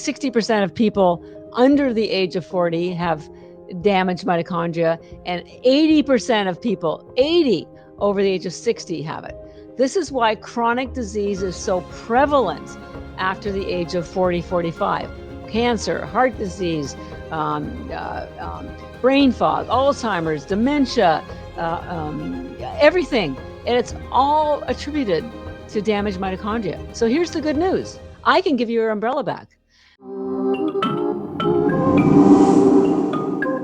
60% of people under the age of 40 have damaged mitochondria, and 80% of people, 80 over the age of 60 have it. This is why chronic disease is so prevalent after the age of 40, 45. Cancer, heart disease, brain fog, Alzheimer's, dementia, everything. And it's all attributed to damaged mitochondria. So here's the good news. I can give you your umbrella back.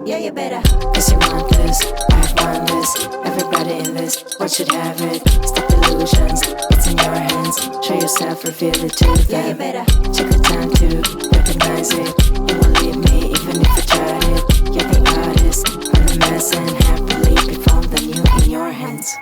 Yeah, you better. Cause you want this, I want this. Everybody in this, what should have it? Stop illusions, it's in your hands. Show yourself, reveal it to them. Yeah, you better. Check the time to recognize it. You won't leave me even if I tried it. You're the artist, I'm the mess, and happily perform the new in your hands.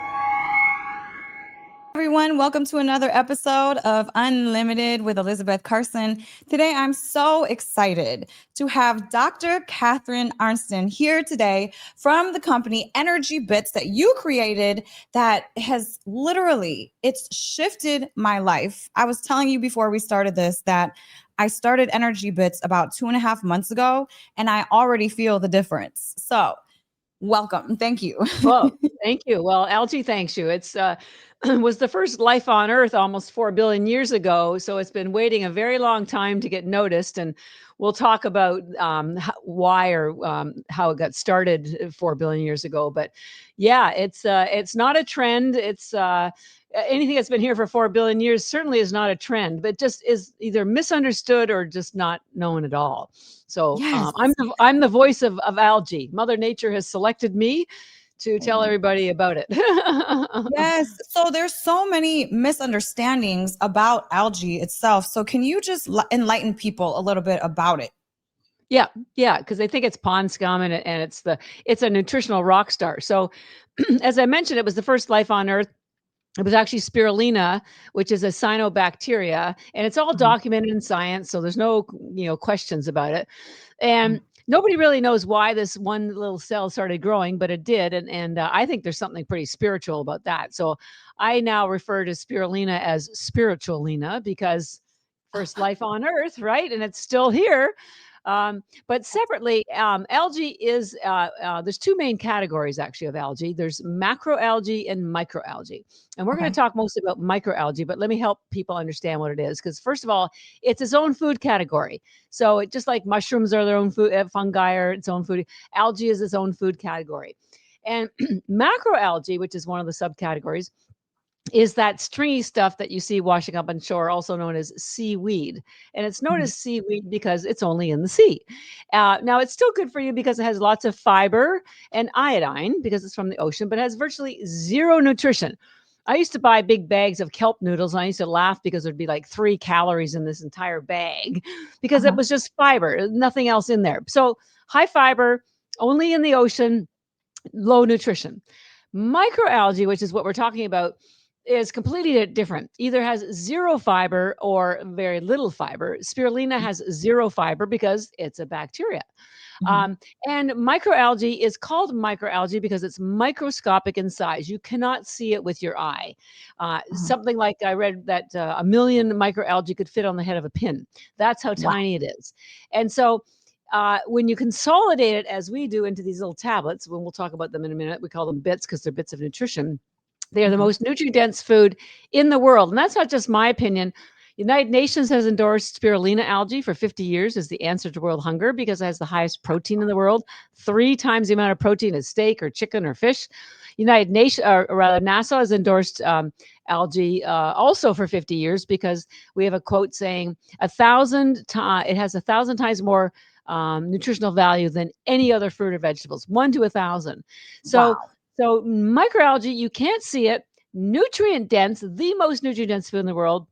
Everyone, welcome to another episode of Unlimited with Elisabeth Carson. Today, I'm so excited to have Dr. Catharine Arnston here today from the company EnergyBits that you created that has literally, it's shifted my life. I was telling you before we started this that I started EnergyBits about 2.5 months ago, and I already feel the difference. So welcome. Thank you. Well, thank you. Well, algae thanks you. It's was the first life on Earth almost 4 billion years ago. So it's been waiting a very long time to get noticed. And we'll talk about why or how it got started 4 billion years ago. But yeah, it's not a trend. It's anything that's been here for 4 billion years certainly is not a trend, but just is either misunderstood or just not known at all. So Yes. I'm the voice of algae. Mother Nature has selected me to tell everybody about it. Yes. So there's so many misunderstandings about algae itself. So can you just enlighten people a little bit about it? Yeah, because they think it's pond scum and it's a nutritional rock star. So as I mentioned, it was the first life on Earth. It was actually spirulina, which is a cyanobacteria, and it's all documented in science, so there's no questions about it. And nobody really knows why this one little cell started growing, but it did, and I think there's something pretty spiritual about that. So I now refer to spirulina as spiritualina because first life on Earth, right? And it's still here. But separately, algae is, there's two main categories actually of algae. There's macroalgae and microalgae. And we're going to talk mostly about microalgae, but let me help people understand what it is. Because first of all, it's its own food category. So it, just like mushrooms are their own food, fungi are its own food, algae is its own food category. And macroalgae, which is one of the subcategories, is that stringy stuff that you see washing up on shore, also known as seaweed. And it's known as seaweed because it's only in the sea. Now, it's still good for you because it has lots of fiber and iodine because it's from the ocean, but it has virtually zero nutrition. I used to buy big bags of kelp noodles, and I used to laugh because there'd be like 3 calories in this entire bag because it was just fiber, nothing else in there. So high fiber, only in the ocean, low nutrition. Microalgae, which is what we're talking about, is completely different. Either has zero fiber or very little fiber. Spirulina has zero fiber because it's a bacteria. And microalgae is called microalgae because it's microscopic in size. You cannot see it with your eye. Something like I read that 1 million microalgae could fit on the head of a pin. That's how tiny it is. And so when you consolidate it, as we do, into these little tablets, when we'll talk about them in a minute, we call them bits because they're bits of nutrition. They are the most nutrient-dense food in the world. And that's not just my opinion. United Nations has endorsed spirulina algae for 50 years as the answer to world hunger because it has the highest protein in the world, 3 times the amount of protein as steak or chicken or fish. NASA has endorsed algae also for 50 years because we have a quote saying it has 1,000 times more nutritional value than any other fruit or vegetables, 1 to 1,000. So microalgae, you can't see it, nutrient dense, the most nutrient dense food in the world.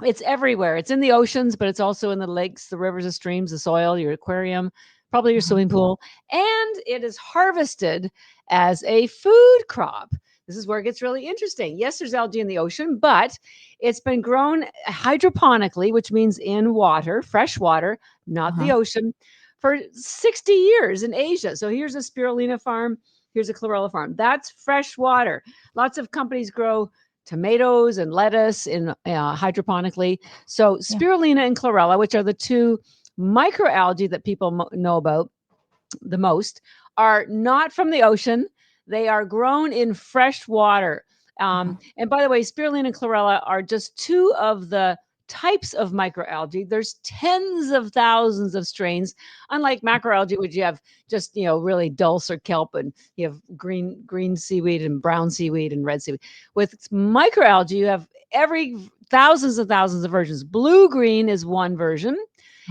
It's everywhere. It's in the oceans, but it's also in the lakes, the rivers, the streams, the soil, your aquarium, probably your swimming pool. And it is harvested as a food crop. This is where it gets really interesting. Yes, there's algae in the ocean, but it's been grown hydroponically, which means in water, fresh water, not the ocean, for 60 years in Asia. So here's a spirulina farm. Here's a chlorella farm. That's fresh water. Lots of companies grow tomatoes and lettuce in hydroponically. So spirulina and chlorella, which are the two microalgae that people know about the most are not from the ocean. They are grown in fresh water. And by the way, spirulina and chlorella are just two of the types of microalgae. There's tens of thousands of strains, unlike macroalgae, which you have just, really dulse or kelp, and you have green seaweed and brown seaweed and red seaweed. With microalgae, you have thousands and thousands of versions. Blue-green is one version.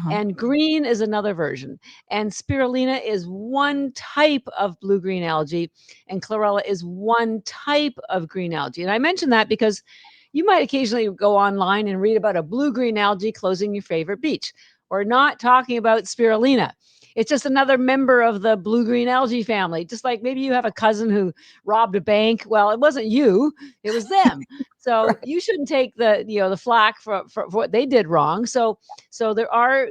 And green is another version. And spirulina is one type of blue-green algae, and chlorella is one type of green algae. And I mention that because you might occasionally go online and read about a blue-green algae closing your favorite beach. We're not talking about spirulina. It's just another member of the blue-green algae family. Just like maybe you have a cousin who robbed a bank. Well, it wasn't you, it was them. So you shouldn't take the flack for what they did wrong. So there are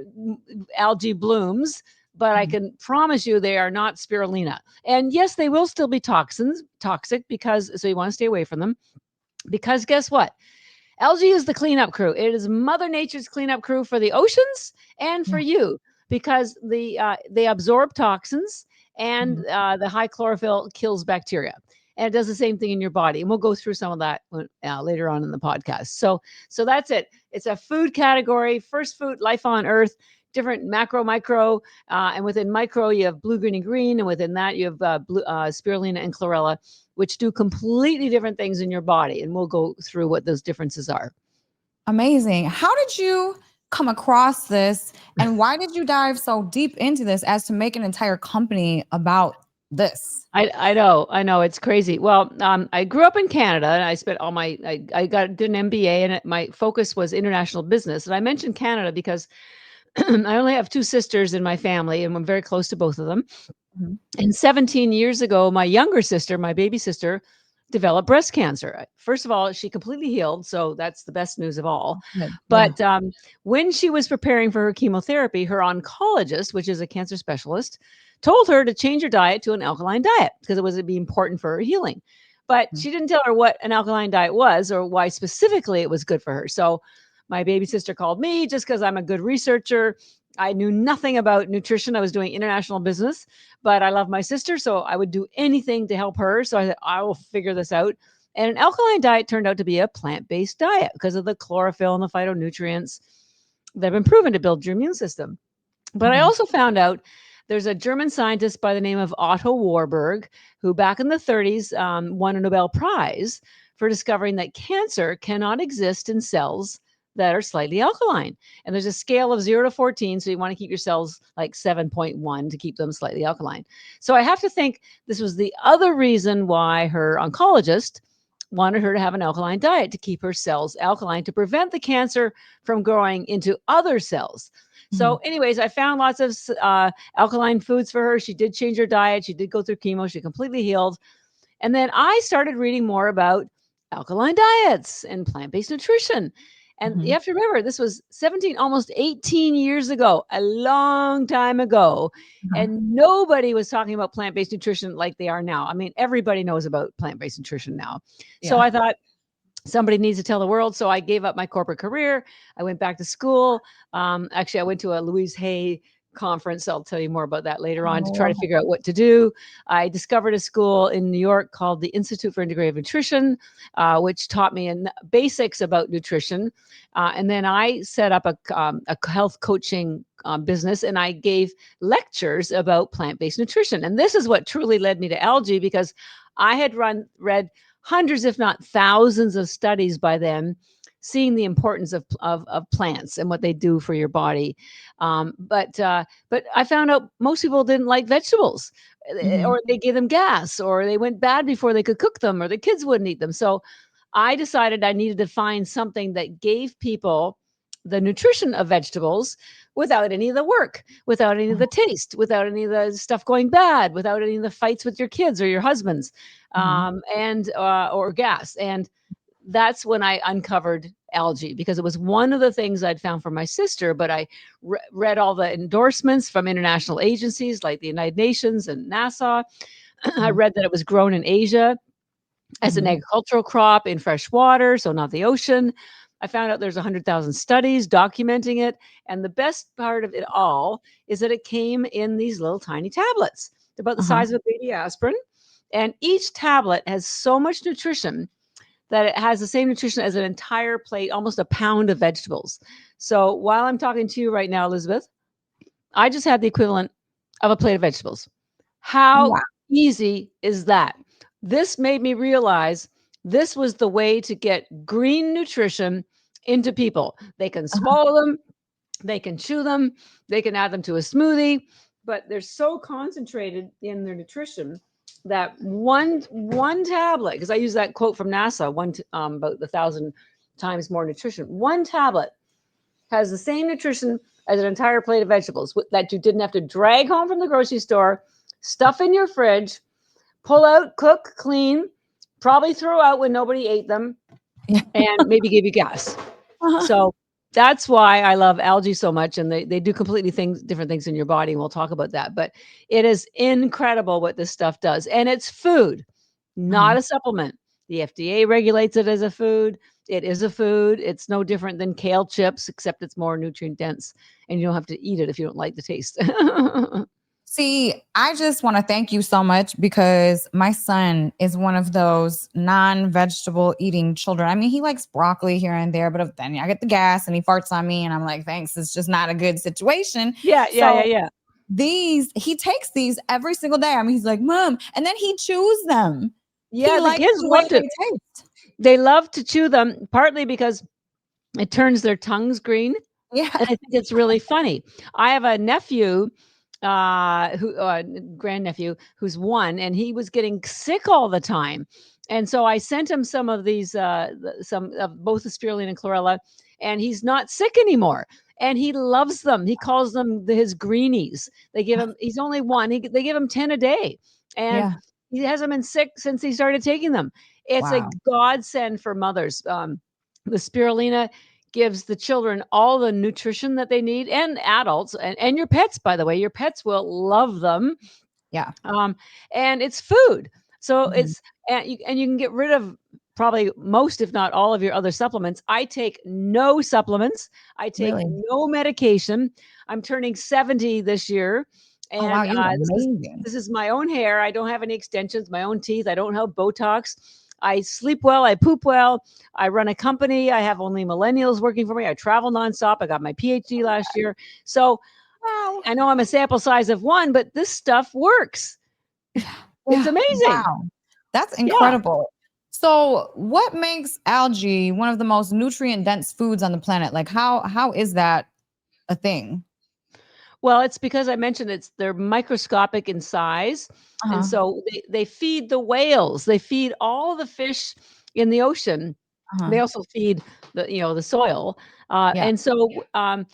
algae blooms, but I can promise you they are not spirulina. And yes, they will still be toxic so you want to stay away from them. Because guess what? Algae is the cleanup crew. It is Mother Nature's cleanup crew for the oceans and for you, because they absorb toxins, and the high chlorophyll kills bacteria. And it does the same thing in your body. And we'll go through some of that later on in the podcast. So that's it. It's a food category, first food, life on Earth, different macro, micro, and within micro, you have blue, green, and green. And within that, you have spirulina and chlorella, which do completely different things in your body. And we'll go through what those differences are. Amazing. How did you come across this, and why did you dive so deep into this as to make an entire company about this? I know it's crazy. Well, I grew up in Canada, and I spent all I did an MBA, and my focus was international business. And I mentioned Canada because I only have two sisters in my family, and I'm very close to both of them. And 17 years ago, my younger sister, my baby sister, developed breast cancer. First of all, she completely healed. So that's the best news of all. But when she was preparing for her chemotherapy, her oncologist, which is a cancer specialist, told her to change her diet to an alkaline diet because it would be important for her healing. But she didn't tell her what an alkaline diet was or why specifically it was good for her. So my baby sister called me just because I'm a good researcher. I knew nothing about nutrition. I was doing international business, but I love my sister, so I would do anything to help her. So I said, I will figure this out. And an alkaline diet turned out to be a plant-based diet because of the chlorophyll and the phytonutrients that have been proven to build your immune system. But I also found out there's a German scientist by the name of Otto Warburg, who back in the 30s won a Nobel Prize for discovering that cancer cannot exist in cells that are slightly alkaline. And there's a scale of 0 to 14. So you want to keep your cells like 7.1 to keep them slightly alkaline. So I have to think this was the other reason why her oncologist wanted her to have an alkaline diet, to keep her cells alkaline, to prevent the cancer from growing into other cells. So anyways, I found lots of alkaline foods for her. She did change her diet. She did go through chemo. She completely healed. And then I started reading more about alkaline diets and plant-based nutrition. And you have to remember, this was 17, almost 18 years ago, a long time ago. And nobody was talking about plant-based nutrition like they are now. I mean, everybody knows about plant-based nutrition now. So I thought somebody needs to tell the world. So I gave up my corporate career. I went back to school. Actually, I went to a Louise Hay conference. I'll tell you more about that later on to try to figure out what to do. I discovered a school in New York called the Institute for Integrative Nutrition, which taught me basics about nutrition. And then I set up a health coaching business, and I gave lectures about plant-based nutrition. And this is what truly led me to algae, because I had read hundreds, if not thousands, of studies by then, seeing the importance of plants and what they do for your body. But I found out most people didn't like vegetables, or they gave them gas, or they went bad before they could cook them, or the kids wouldn't eat them. So I decided I needed to find something that gave people the nutrition of vegetables without any of the work, without any of the taste, without any of the stuff going bad, without any of the fights with your kids or your husbands, or gas. And that's when I uncovered algae, because it was one of the things I'd found for my sister, but I read all the endorsements from international agencies like the United Nations and NASA. I read that it was grown in Asia as an agricultural crop in fresh water, so not the ocean. I found out there's 100,000 studies documenting it. And the best part of it all is that it came in these little tiny tablets, about the size of a baby aspirin. And each tablet has so much nutrition that it has the same nutrition as an entire plate, almost a pound of vegetables. So while I'm talking to you right now, Elisabeth, I just had the equivalent of a plate of vegetables. How Wow. easy is that? This made me realize this was the way to get green nutrition into people. They can swallow them, they can chew them, they can add them to a smoothie, but they're so concentrated in their nutrition that one tablet, because I use that quote from NASA, about 1,000 times more nutrition. One tablet has the same nutrition as an entire plate of vegetables that you didn't have to drag home from the grocery store, stuff in your fridge, pull out, cook, clean, probably throw out when nobody ate them, and maybe give you gas. So that's why I love algae so much. And they do completely different things in your body. And we'll talk about that. But it is incredible what this stuff does. And it's food, not a supplement. The FDA regulates it as a food. It is a food. It's no different than kale chips, except it's more nutrient dense. And you don't have to eat it if you don't like the taste. See, I just want to thank you so much because my son is one of those non-vegetable eating children. I mean, he likes broccoli here and there, but then I get the gas and he farts on me and I'm like, thanks, it's just not a good situation. Yeah. He takes these every single day. I mean, he's like, Mom, and then he chews them. Yeah, the kids love to. They love to chew them, partly because it turns their tongues green. Yeah. And I think it's really funny. I have a nephew, grandnephew, who's 1, and he was getting sick all the time. And so I sent him some of these, some of both the spirulina and chlorella, and he's not sick anymore. And he loves them. He calls them his greenies. They give him, he's only 1. They give him 10 a day. And he hasn't been sick since he started taking them. It's a godsend for mothers. The spirulina gives the children all the nutrition that they need, and adults and your pets, by the way. Your pets will love them. Yeah. And it's food. So it's, and you can get rid of probably most, if not all, of your other supplements. I take no supplements. I take no medication. I'm turning 70 this year. And this is my own hair. I don't have any extensions, my own teeth. I don't have Botox. I sleep well. I poop well. I run a company. I have only millennials working for me. I travel nonstop. I got my PhD last year. So I know I'm a sample size of 1, but this stuff works. It's amazing. Wow. That's incredible. So what makes algae one of the most nutrient dense foods on the planet? Like how is that a thing? Well, it's because I mentioned they're microscopic in size. And so they feed the whales. They feed all the fish in the ocean. They also feed the soil. And so and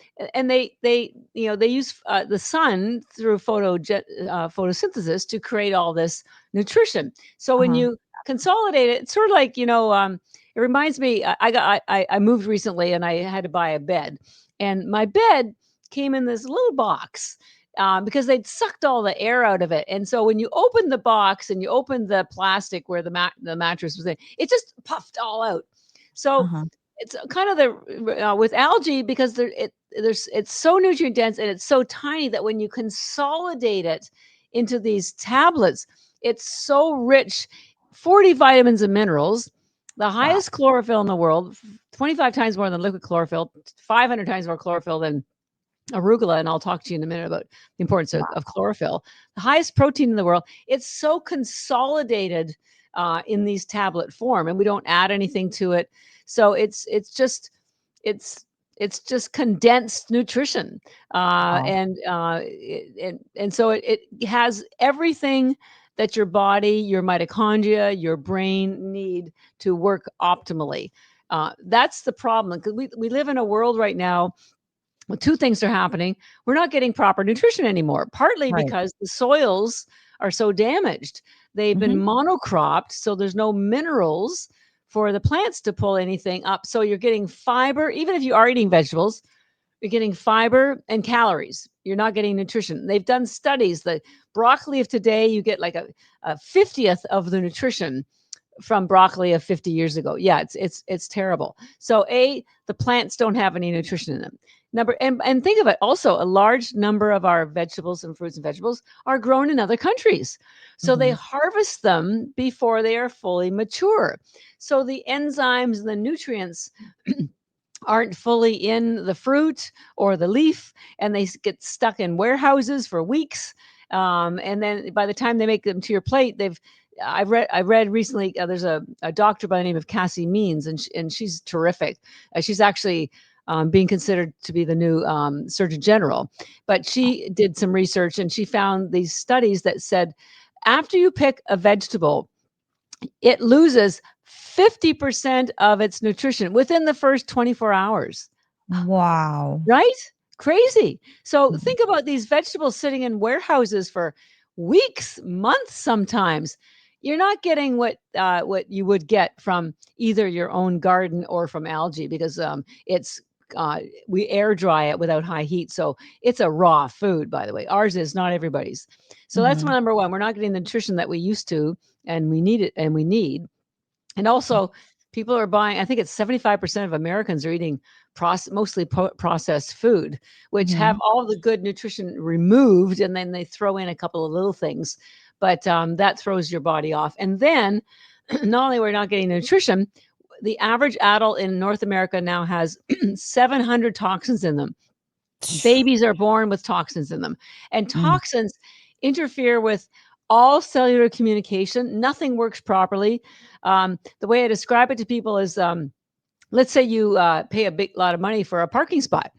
they use the sun through photosynthesis to create all this nutrition. So when you consolidate it, it's sort of like, it reminds me, I moved recently and I had to buy a bed, and my bed came in this little box because they'd sucked all the air out of it. And so when you open the box and you open the plastic where the mattress was in, it just puffed all out. So it's kind of the with algae, because it's so nutrient dense and it's so tiny that when you consolidate it into these tablets, it's so rich, 40 vitamins and minerals, the highest chlorophyll in the world, 25 times more than liquid chlorophyll, 500 times more chlorophyll than arugula, and I'll talk to you in a minute about the importance of chlorophyll. The highest protein in the world. It's so consolidated in these tablet form, and we don't add anything to it. So it's just condensed nutrition, and so it has everything that your body, your mitochondria, your brain need to work optimally. That's the problem, because we live in a world right now. Well, 2 things are happening. We're not getting proper nutrition anymore, partly because the soils are so damaged. They've been monocropped, so there's no minerals for the plants to pull anything up. So you're getting fiber, even if you are eating vegetables, you're getting fiber and calories. You're not getting nutrition. They've done studies. The broccoli of today, you get like a 50th of the nutrition from broccoli of 50 years ago. Yeah, it's terrible. So the plants don't have any nutrition in them. And think of it also, a large number of our vegetables and fruits and vegetables are grown in other countries. So they harvest them before they are fully mature. So the enzymes and the nutrients aren't fully in the fruit or the leaf, and they get stuck in warehouses for weeks. And then by the time they make them to your plate, I read recently, there's a doctor by the name of Cassie Means, and she's terrific. She's actually being considered to be the new Surgeon General. But she did some research, and she found these studies that said after you pick a vegetable, it loses 50% of its nutrition within the first 24 hours. Wow. Right? Crazy. So think about these vegetables sitting in warehouses for weeks, months sometimes. You're not getting what you would get from either your own garden or from algae, because we air dry it without high heat. So it's a raw food, by the way. Ours is, not everybody's. So that's number one. We're not getting the nutrition that we used to, and we need it, and we need. And also, people are buying, I think it's 75% of Americans are eating mostly processed food, which have all the good nutrition removed, and then they throw in a couple of little things. But that throws your body off. And then not only we're not getting nutrition, the average adult in North America now has 700 toxins in them. Babies are born with toxins in them. And toxins interfere with all cellular communication. Nothing works properly. The way I describe it to people is, let's say you pay a big lot of money for a parking spot.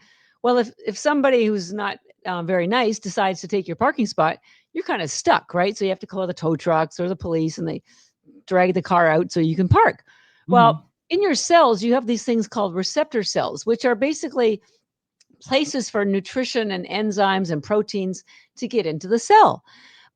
Well, if somebody who's not very nice decides to take your parking spot, you're kind of stuck, right? So you have to call the tow trucks or the police, and they drag the car out so you can park. Well, in your cells, you have these things called receptor cells, which are basically places for nutrition and enzymes and proteins to get into the cell.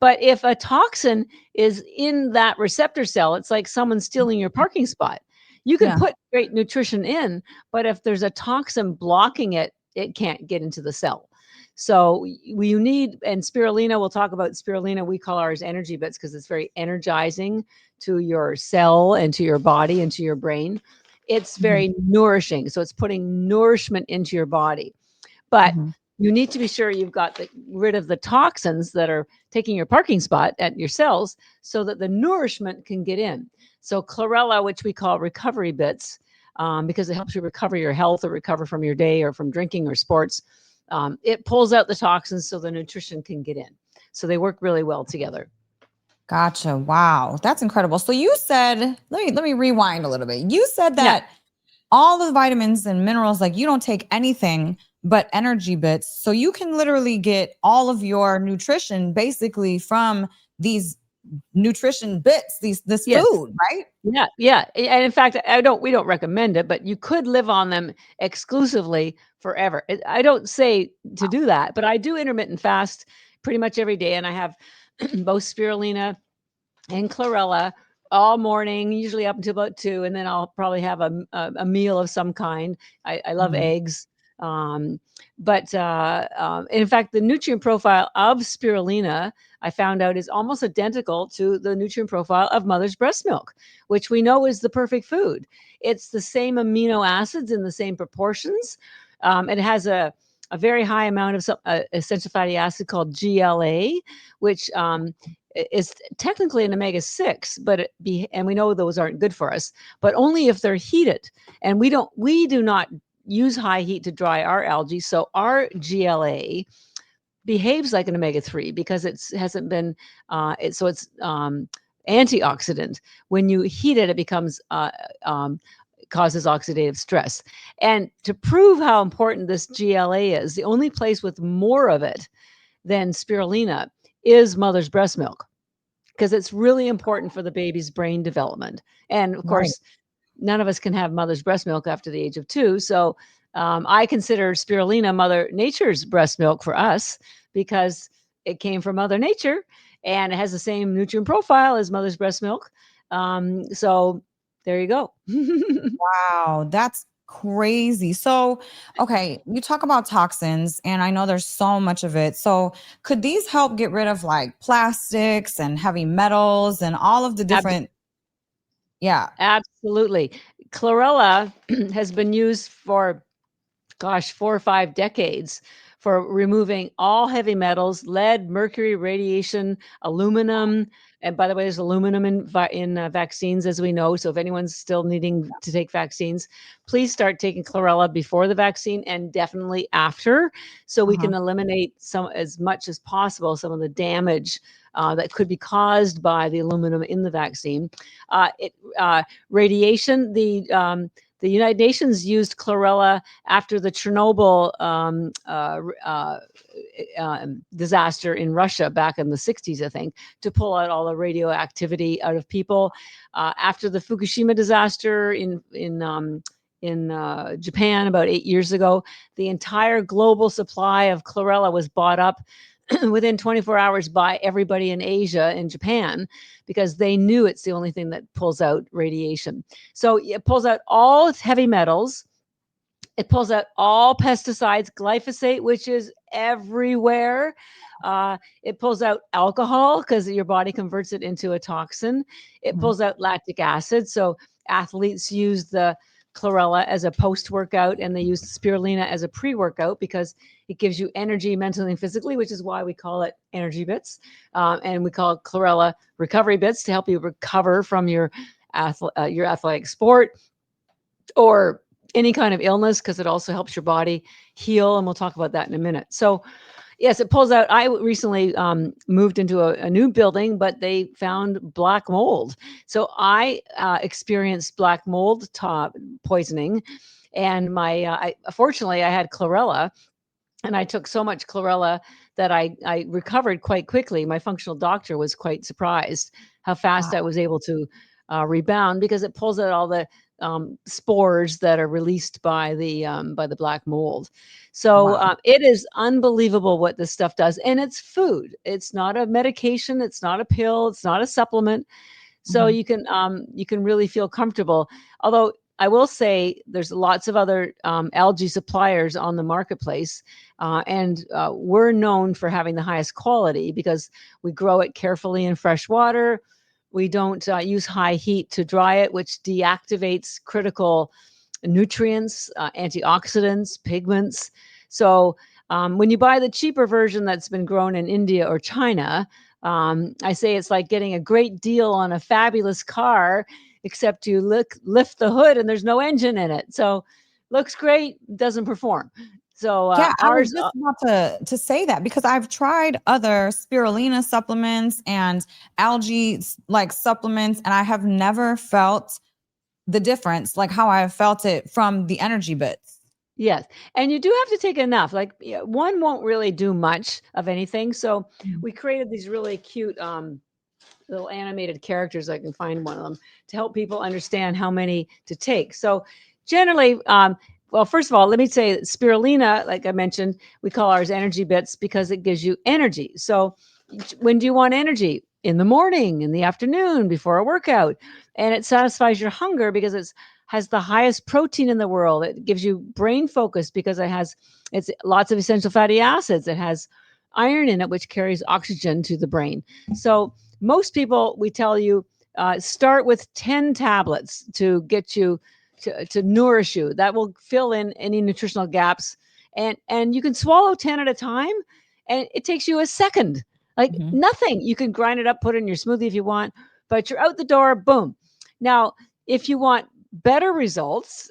But if a toxin is in that receptor cell, it's like someone stealing your parking spot. You can put great nutrition in, but if there's a toxin blocking it, it can't get into the cell. So you need, and spirulina, we'll talk about spirulina. We call ours EnergyBits because it's very energizing to your cell and to your body and to your brain. It's very nourishing. So it's putting nourishment into your body. But you need to be sure you've got rid of the toxins that are taking your parking spot at your cells so that the nourishment can get in. So chlorella, which we call recovery bits, because it helps you recover your health or recover from your day or from drinking or sports, it pulls out the toxins so the nutrition can get in. So they work really well together. Gotcha. Wow. That's incredible. So you said, let me rewind a little bit. You said that all the vitamins and minerals, like you don't take anything but EnergyBits. So you can literally get all of your nutrition basically from these nutrition bits, this food, right? Yeah. Yeah. And in fact, we don't recommend it, but you could live on them exclusively forever. I don't say to do that, but I do intermittent fast pretty much every day. And I have both spirulina and chlorella all morning, usually up until about 2. And then I'll probably have a meal of some kind. I love eggs. But in fact, the nutrient profile of spirulina, I found out, is almost identical to the nutrient profile of mother's breast milk, which we know is the perfect food. It's the same amino acids in the same proportions. It has a very high amount of essential fatty acid called GLA, which is technically an omega-6, but and we know those aren't good for us, but only if they're heated. And we do not use high heat to dry our algae. So our GLA behaves like an omega-3 because it's antioxidant. When you heat it, it becomes causes oxidative stress. And to prove how important this GLA is, the only place with more of it than spirulina is mother's breast milk, because it's really important for the baby's brain development. And of course, none of us can have mother's breast milk after the age of 2. So I consider spirulina Mother Nature's breast milk for us because it came from Mother Nature and it has the same nutrient profile as mother's breast milk. So there you go. Wow, that's crazy. So, okay, you talk about toxins, and I know there's so much of it. So could these help get rid of like plastics and heavy metals and all of the different Yeah. Absolutely. Chlorella has been used for, gosh, 4 or 5 decades for removing all heavy metals, lead, mercury, radiation, aluminum. And by the way, there's aluminum in vaccines, as we know. So if anyone's still needing to take vaccines, please start taking chlorella before the vaccine and definitely after, so we can eliminate as much as possible some of the damage that could be caused by the aluminum in the vaccine. Radiation, the United Nations used chlorella after the Chernobyl disaster in Russia back in the 60s, I think, to pull out all the radioactivity out of people. After the Fukushima disaster in Japan about 8 years ago, the entire global supply of chlorella was bought up within 24 hours by everybody in Asia and Japan, because they knew it's the only thing that pulls out radiation. So it pulls out all heavy metals. It pulls out all pesticides, glyphosate, which is everywhere. It pulls out alcohol because your body converts it into a toxin. It pulls out lactic acid. So athletes use the chlorella as a post-workout, and they use spirulina as a pre-workout because it gives you energy mentally and physically, which is why we call it EnergyBits. And we call it chlorella recovery bits to help you recover from your athletic sport or any kind of illness, because it also helps your body heal. And we'll talk about that in a minute. So yes, it pulls out. I recently moved into a new building, but they found black mold. So I experienced black mold poisoning, and fortunately I had chlorella, and I took so much chlorella that I recovered quite quickly. My functional doctor was quite surprised how fast I was able to rebound, because it pulls out all the spores that are released by the black mold. So it is unbelievable what this stuff does, and it's food. It's not a medication. It's not a pill. It's not a supplement. So you can really feel comfortable. Although I will say there's lots of other algae suppliers on the marketplace, and we're known for having the highest quality because we grow it carefully in fresh water. We don't use high heat to dry it, which deactivates critical nutrients, antioxidants, pigments. So when you buy the cheaper version that's been grown in India or China, I say it's like getting a great deal on a fabulous car, except you lift the hood and there's no engine in it. So looks great, doesn't perform. So yeah, I was ours, just about to say that, because I've tried other spirulina supplements and algae like supplements, and I have never felt the difference like how I felt it from the EnergyBits. yes. And you do have to take enough. Like one won't really do much of anything. So we created these really cute little animated characters. I can find one of them to help people understand how many to take. So generally, well, first of all, let me say that spirulina, like I mentioned, we call ours EnergyBits because it gives you energy. So when do you want energy? In the morning, in the afternoon, before a workout. And it satisfies your hunger because has the highest protein in the world. It gives you brain focus because it's lots of essential fatty acids. It has iron in it, which carries oxygen to the brain. So most people, we tell you, start with 10 tablets to get you to nourish you. That will fill in any nutritional gaps. And you can swallow 10 at a time, and it takes you a second, like nothing. You can grind it up, put it in your smoothie if you want, but you're out the door, boom. Now, if you want better results,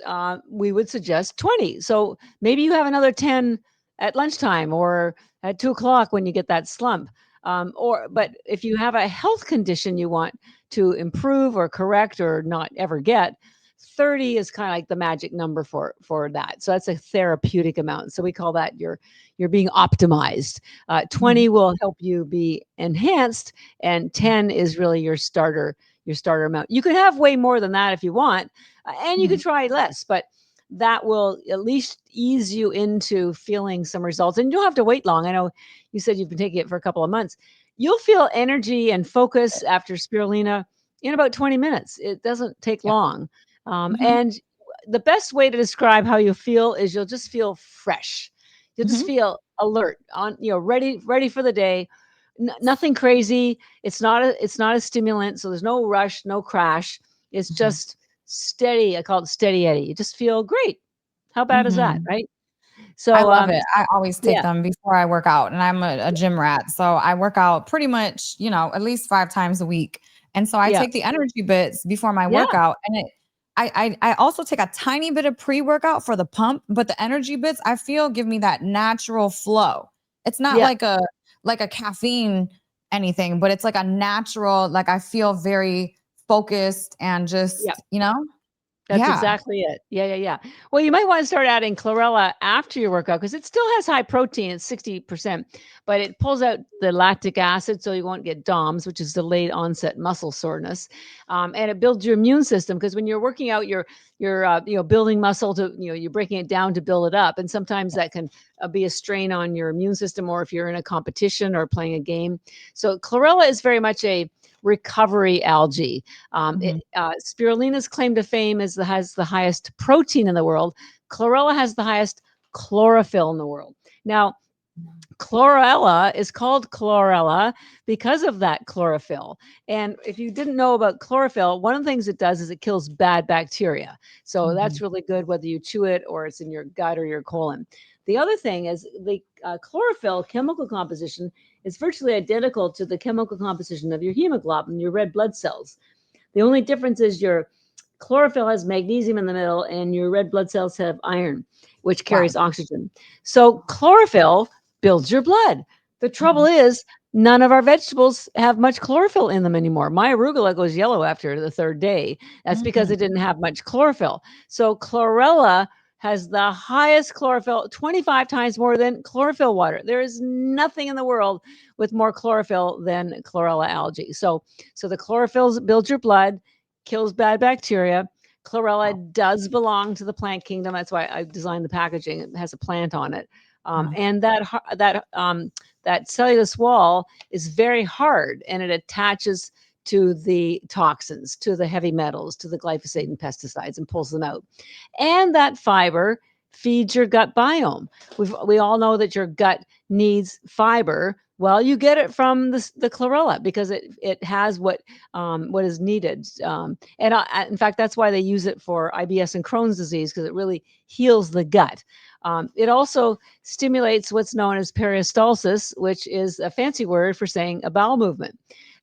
we would suggest 20. So maybe you have another 10 at lunchtime or at 2:00 when you get that slump. But if you have a health condition you want to improve or correct or not ever get, 30 is kind of like the magic number for that. So that's a therapeutic amount. So we call that you're being optimized. 20 will help you be enhanced, and 10 is really your starter amount. You can have way more than that if you want, and you can try less, but that will at least ease you into feeling some results. And you don't have to wait long. I know you said you've been taking it for a couple of months. You'll feel energy and focus after spirulina in about 20 minutes. It doesn't take long. And the best way to describe how you feel is you'll just feel fresh. You'll just feel alert, ready for the day. Nothing crazy. It's not a stimulant, so there's no rush, no crash. It's Mhm. just steady. I call it steady Eddie. You just feel great. How bad is that, Mhm. right? I So, love it. I always take yeah, them before I work out, and I'm a gym rat, so I work out pretty much, at least 5 times a week. And so I yeah, take the energy bits before my yeah, workout, and I also take a tiny bit of pre-workout for the pump, but the energy bits I feel give me that natural flow. It's not yeah, like a caffeine anything, but it's like a natural, like I feel very focused and yeah. just, That's yeah. exactly it. Yeah, yeah, yeah. Well, you might want to start adding chlorella after your workout because it still has high protein. It's 60%, but it pulls out the lactic acid so you won't get DOMS, which is delayed onset muscle soreness. And it builds your immune system because when you're working out, you're building muscle to, you're breaking it down to build it up. And sometimes that can be a strain on your immune system or if you're in a competition or playing a game. So chlorella is very much a recovery algae. Mhm. Spirulina's claim to fame has the highest protein in the world. Chlorella has the highest chlorophyll in the world. Now, chlorella is called chlorella because of that chlorophyll. And if you didn't know about chlorophyll, one of the things it does is it kills bad bacteria. So that's Mhm. really good whether you chew it or it's in your gut or your colon. The other thing is the chlorophyll chemical composition is virtually identical to the chemical composition of your hemoglobin, your red blood cells. The only difference is your chlorophyll has magnesium in the middle and your red blood cells have iron, which Wow. carries oxygen. So chlorophyll builds your blood. The trouble Mhm. is none of our vegetables have much chlorophyll in them anymore. My arugula goes yellow after the third day. That's because Mhm. it didn't have much chlorophyll. So chlorella has the highest chlorophyll, 25 times more than chlorophyll water. There is nothing in the world with more chlorophyll than chlorella algae. So the chlorophyll builds your blood, kills bad bacteria. Chlorella Wow. does belong to the plant kingdom. That's why I designed the packaging. It has a plant on it, Wow. and that cellulose wall is very hard, and it attaches to the toxins, to the heavy metals, to the glyphosate and pesticides, and pulls them out. And that fiber feeds your gut biome. We all know that your gut needs fiber. Well, you get it from the chlorella because it has what is needed. In fact, that's why they use it for IBS and Crohn's disease because it really heals the gut. It also stimulates what's known as peristalsis, which is a fancy word for saying a bowel movement.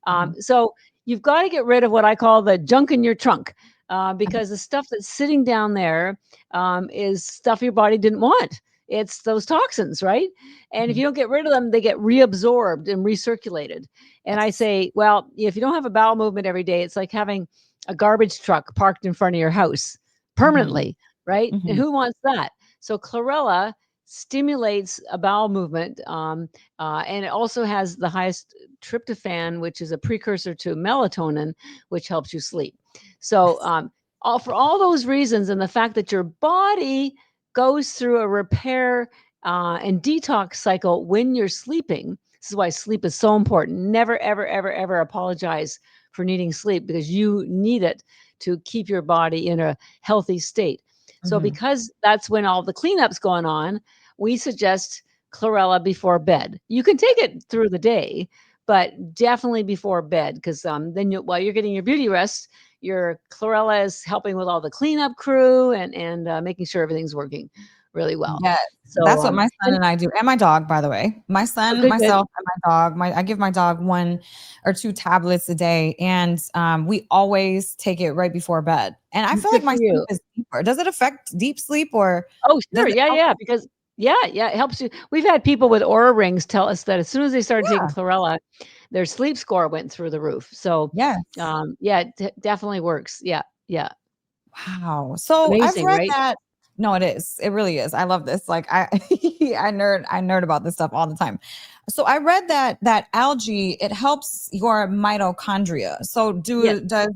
Mhm. So you've got to get rid of what I call the junk in your trunk because the stuff that's sitting down there is stuff your body didn't want. It's those toxins, right? And if Mhm. you don't get rid of them, they get reabsorbed and recirculated. And I Yes. say, well, if you don't have a bowel movement every day, it's like having a garbage truck parked in front of your house Mhm. permanently, right? And Mhm. who wants that? So chlorella stimulates a bowel movement, and it also has the highest tryptophan, which is a precursor to melatonin, which helps you sleep. So, Yes. for all those reasons, and the fact that your body goes through a repair and detox cycle when you're sleeping. This is why sleep is so important. Never, ever, ever, ever apologize for needing sleep because you need it to keep your body in a healthy state. So, Mhm. because that's when all the cleanup's going on, we suggest chlorella before bed. You can take it through the day, but definitely before bed because then while you're getting your beauty rest, your chlorella is helping with all the cleanup crew and making sure everything's working really well. Yes. So, That's what my son and and I do, and my dog, by the way. My oh, son, good, good. myself, and my dog. I give my dog 1 or 2 tablets a day, and we always take it right before bed. And I feel like Good my for sleep you. is deeper. Does it affect deep sleep, or Oh, does sure. it Yeah, help? yeah. Because yeah, yeah, it helps you. We've had people with aura rings tell us that as soon as they started taking Yeah. chlorella, their sleep score went through the roof. So, Yes. yeah, it definitely works. Yeah, yeah. Wow. So I've Amazing, read right? that. No, it is. It really is. I love this. Like I I nerd about this stuff all the time. So I read that algae, it helps your mitochondria. So Yes. do does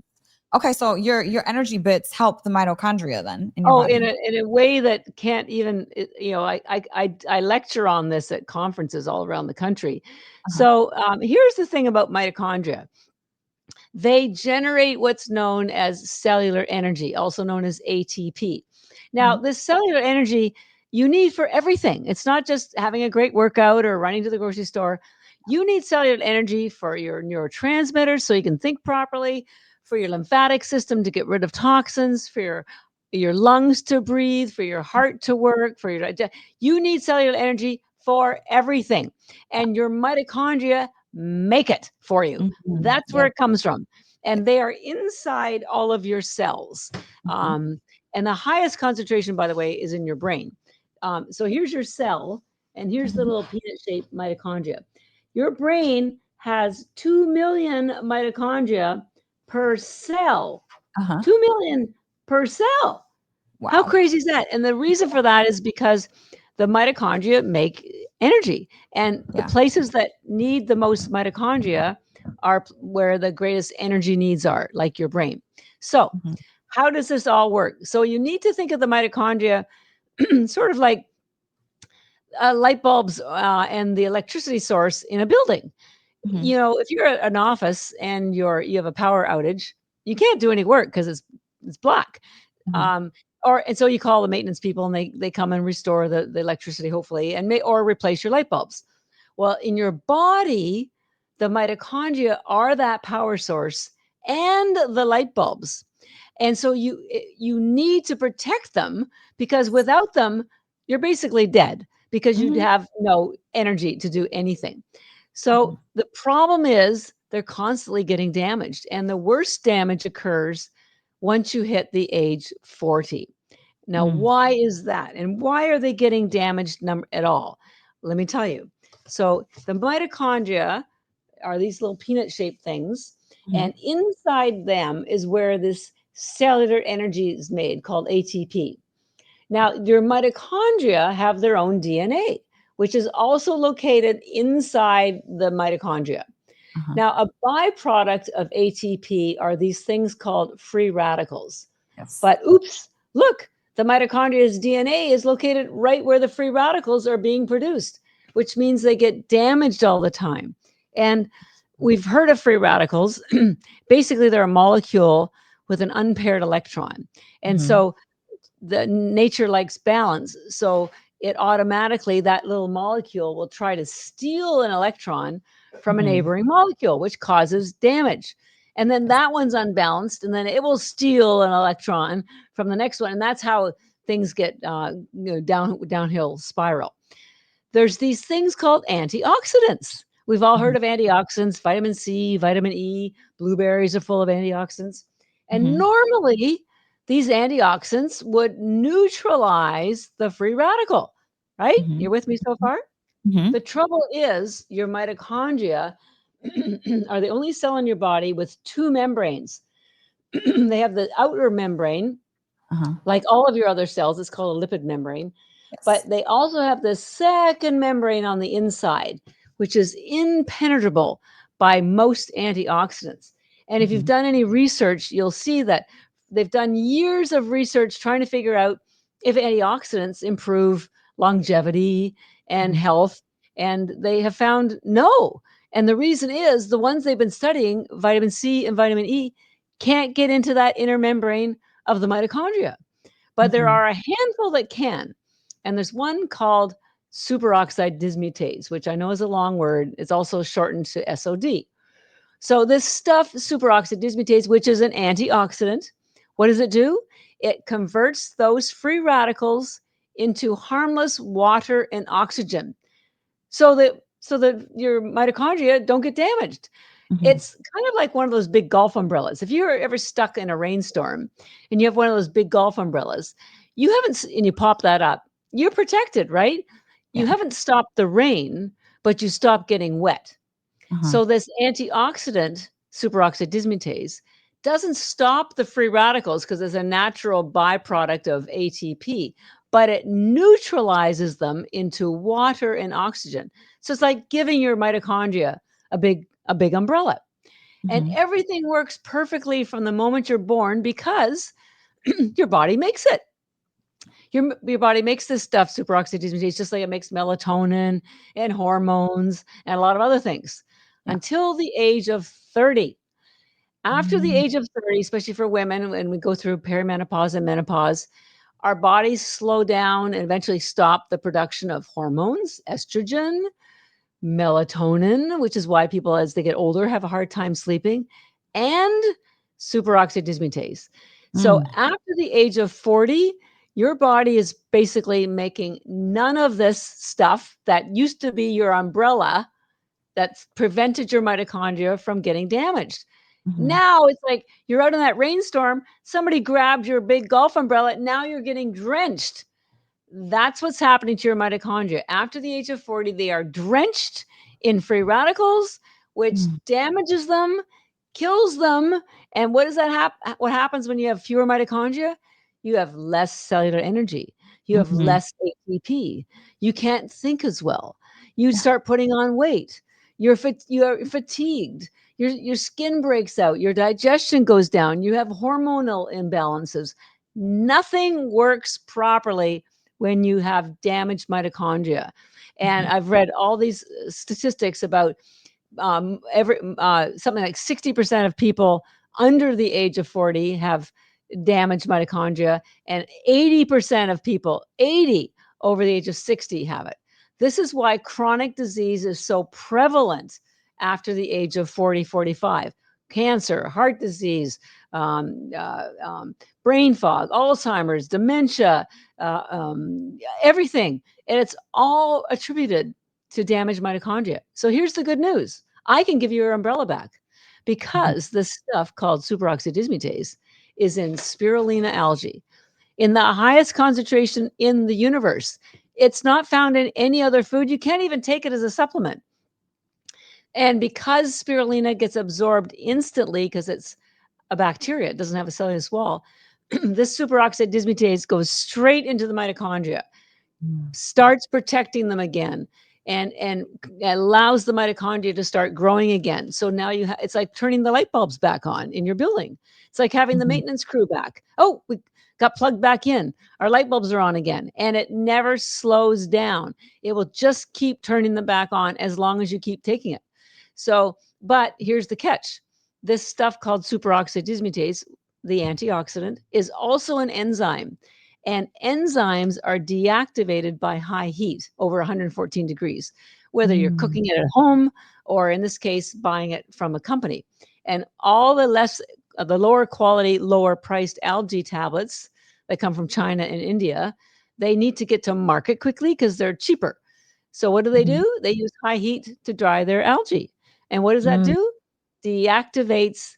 okay, so your energy bits help the mitochondria then in your Oh, in body. a way that can't even, I lecture on this at conferences all around the country. Uh-huh. So, here's the thing about mitochondria. They generate what's known as cellular energy, also known as ATP. Now, Mhm. this cellular energy you need for everything. It's not just having a great workout or running to the grocery store. You need cellular energy for your neurotransmitters so you can think properly, for your lymphatic system to get rid of toxins, for your lungs to breathe, for your heart to work, for your you need cellular energy for everything. And your mitochondria make it for you. Mhm. That's where Yep. it comes from. And they are inside all of your cells. Mhm. And the highest concentration, by the way, is in your brain. So here's your cell, and here's the Mhm. little peanut-shaped mitochondria. Your brain has 2 million mitochondria per cell. Uh-huh. 2 million per cell. How Wow. crazy is that? And the reason for that is because the mitochondria make energy. And the Yeah. places that need the most mitochondria are where the greatest energy needs are, like your brain. So, Mhm. how does this all work? So, you need to think of the mitochondria sort of like light bulbs and the electricity source in a building. Mhm. If you're at an office and you have a power outage, you can't do any work because it's black. Mhm. Um, and so you call the maintenance people and they come and restore the electricity, hopefully, or replace your light bulbs. Well, in your body, the mitochondria are that power source and the light bulbs. And so you need to protect them, because without them, you're basically dead, because you'd Mhm. have no energy to do anything. So Mhm. the problem is they're constantly getting damaged, and the worst damage occurs once you hit the age 40. Now, Mm. why is that? And why are they getting damaged at all? Let me tell you. So the mitochondria are these little peanut-shaped things, Mhm. and inside them is where this cellular energy is made, called ATP. Now, your mitochondria have their own DNA, which is also located inside the mitochondria. Uh-huh. Now, a byproduct of ATP are these things called free radicals. Yes. But oops, look, the mitochondria's DNA is located right where the free radicals are being produced, which means they get damaged all the time. And we've heard of free radicals. Basically, they're a molecule with an unpaired electron. And Mhm. so the nature likes balance. So it automatically, that little molecule will try to steal an electron from a Mhm. neighboring molecule, which causes damage. And then Yes. that one's unbalanced, and then it will steal an electron from the next one. And that's how things get downhill spiral. There's these things called antioxidants. We've all heard Mhm. of antioxidants, vitamin C, vitamin E, blueberries are full of antioxidants. And Mhm. normally, these antioxidants would neutralize the free radical, right? Mhm. You're with me so far? Mhm. The trouble is, your mitochondria are the only cell in your body with two membranes. They have the outer membrane, Uh-huh. like all of your other cells, it's called a lipid membrane. Yes. But they also have the second membrane on the inside, which is impenetrable by most antioxidants. And if you've Mhm. done any research, you'll see that they've done years of research trying to figure out if antioxidants improve longevity and Mhm. health. And they have found no. And the reason is the ones they've been studying, vitamin C and vitamin E, can't get into that inner membrane of the mitochondria. But there Mhm. are a handful that can. And there's one called superoxide dismutase, which I know is a long word. It's also shortened to SOD. So this stuff, superoxide dismutase, which is an antioxidant, what does it do? It converts those free radicals into harmless water and oxygen, so that your mitochondria don't get damaged. Mhm. It's kind of like one of those big golf umbrellas. If you're ever stuck in a rainstorm and you have one of those big golf umbrellas, and you pop that up, you're protected, right? You Yeah. haven't stopped the rain, but you stop getting wet. Uh-huh. So this antioxidant, superoxide dismutase, doesn't stop the free radicals because it's a natural byproduct of ATP, but it neutralizes them into water and oxygen. So it's like giving your mitochondria a big umbrella. And Mhm. everything works perfectly from the moment you're born because your body makes it. Your body makes this stuff, superoxide dismutase, just like it makes melatonin and hormones and a lot of other things, Yeah. until the age of 30. After the Mm. age of 30, especially for women, when we go through perimenopause and menopause, our bodies slow down and eventually stop the production of hormones, estrogen, melatonin, which is why people as they get older have a hard time sleeping, and superoxide dismutase. So after the age of 40, your body is basically making none of this stuff that used to be your umbrella that prevented your mitochondria from getting damaged. Now it's like you're out in that rainstorm, somebody grabbed your big golf umbrella, now you're getting drenched. That's what's happening to your mitochondria. After the age of 40, they are drenched in free radicals, which damages them, kills them. And what does that what happens when you have fewer mitochondria? You have less cellular energy. You have less ATP. You can't think as well. You start putting on weight. You're fatigued. Your skin breaks out. Your digestion goes down. You have hormonal imbalances. Nothing works properly when you have damaged mitochondria. And I've read all these statistics about something like 60% of people under the age of 40 have damaged mitochondria, and 80% of people, 80 over the age of 60 have it. This is why chronic disease is so prevalent after the age of 40, 45. Cancer, heart disease, brain fog, Alzheimer's, dementia, everything. And it's all attributed to damaged mitochondria. So here's the good news. I can give you your umbrella back because this stuff called superoxide dismutase is in spirulina algae in the highest concentration in the universe. It's not found in any other food. You can't even take it as a supplement. And because spirulina gets absorbed instantly because it's a bacteria, it doesn't have a cellulose wall, this superoxide dismutase goes straight into the mitochondria, starts protecting them again, and allows the mitochondria to start growing again. So now it's like turning the light bulbs back on in your building. It's like having the maintenance crew back. Oh, we got plugged back in. Our light bulbs are on again. And it never slows down. It will just keep turning them back on as long as you keep taking it. So, but here's the catch. This stuff called superoxide dismutase, the antioxidant, is also an enzyme. And enzymes are deactivated by high heat over 114 degrees, whether you're cooking it at home or in this case, buying it from a company. And all the lower quality, lower priced algae tablets that come from China and India, they need to get to market quickly because they're cheaper. So what do? They use high heat to dry their algae. And what does that do? Deactivates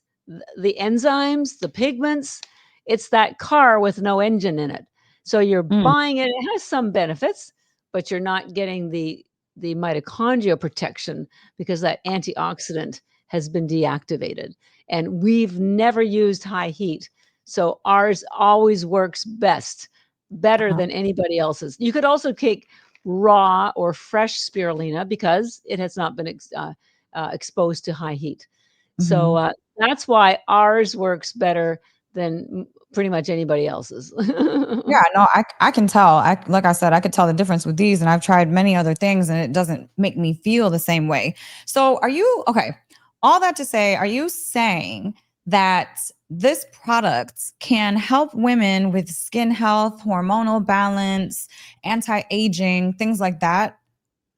the enzymes, the pigments. It's that car with no engine in it. So you're buying it. It has some benefits, but you're not getting the mitochondria protection because that antioxidant has been deactivated. And we've never used high heat. So ours always works better than anybody else's. You could also take raw or fresh spirulina because it has not been exposed to high heat. So that's why ours works better than pretty much anybody else's. Yeah, no, I can tell. Like I said, I could tell the difference with these, and I've tried many other things, and it doesn't make me feel the same way. So okay, all that to say, are you saying that this product can help women with skin health, hormonal balance, anti-aging, things like that?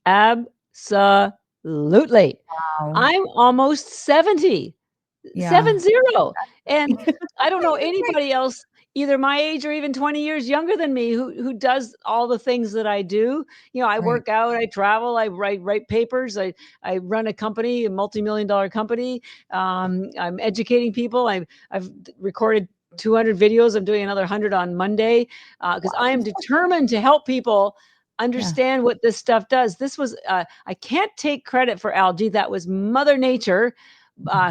Absolutely. Wow. I'm almost 70. Yeah. 70. And I don't know anybody else, either my age or even 20 years younger than me, who does all the things that I do. I work out, I travel, I write papers, I run a company, a multi-million-dollar company. I'm educating people. I've recorded 200 videos. I'm doing another 100 on Monday because I am determined to help people understand what this stuff does. This was, I can't take credit for algae. That was Mother Nature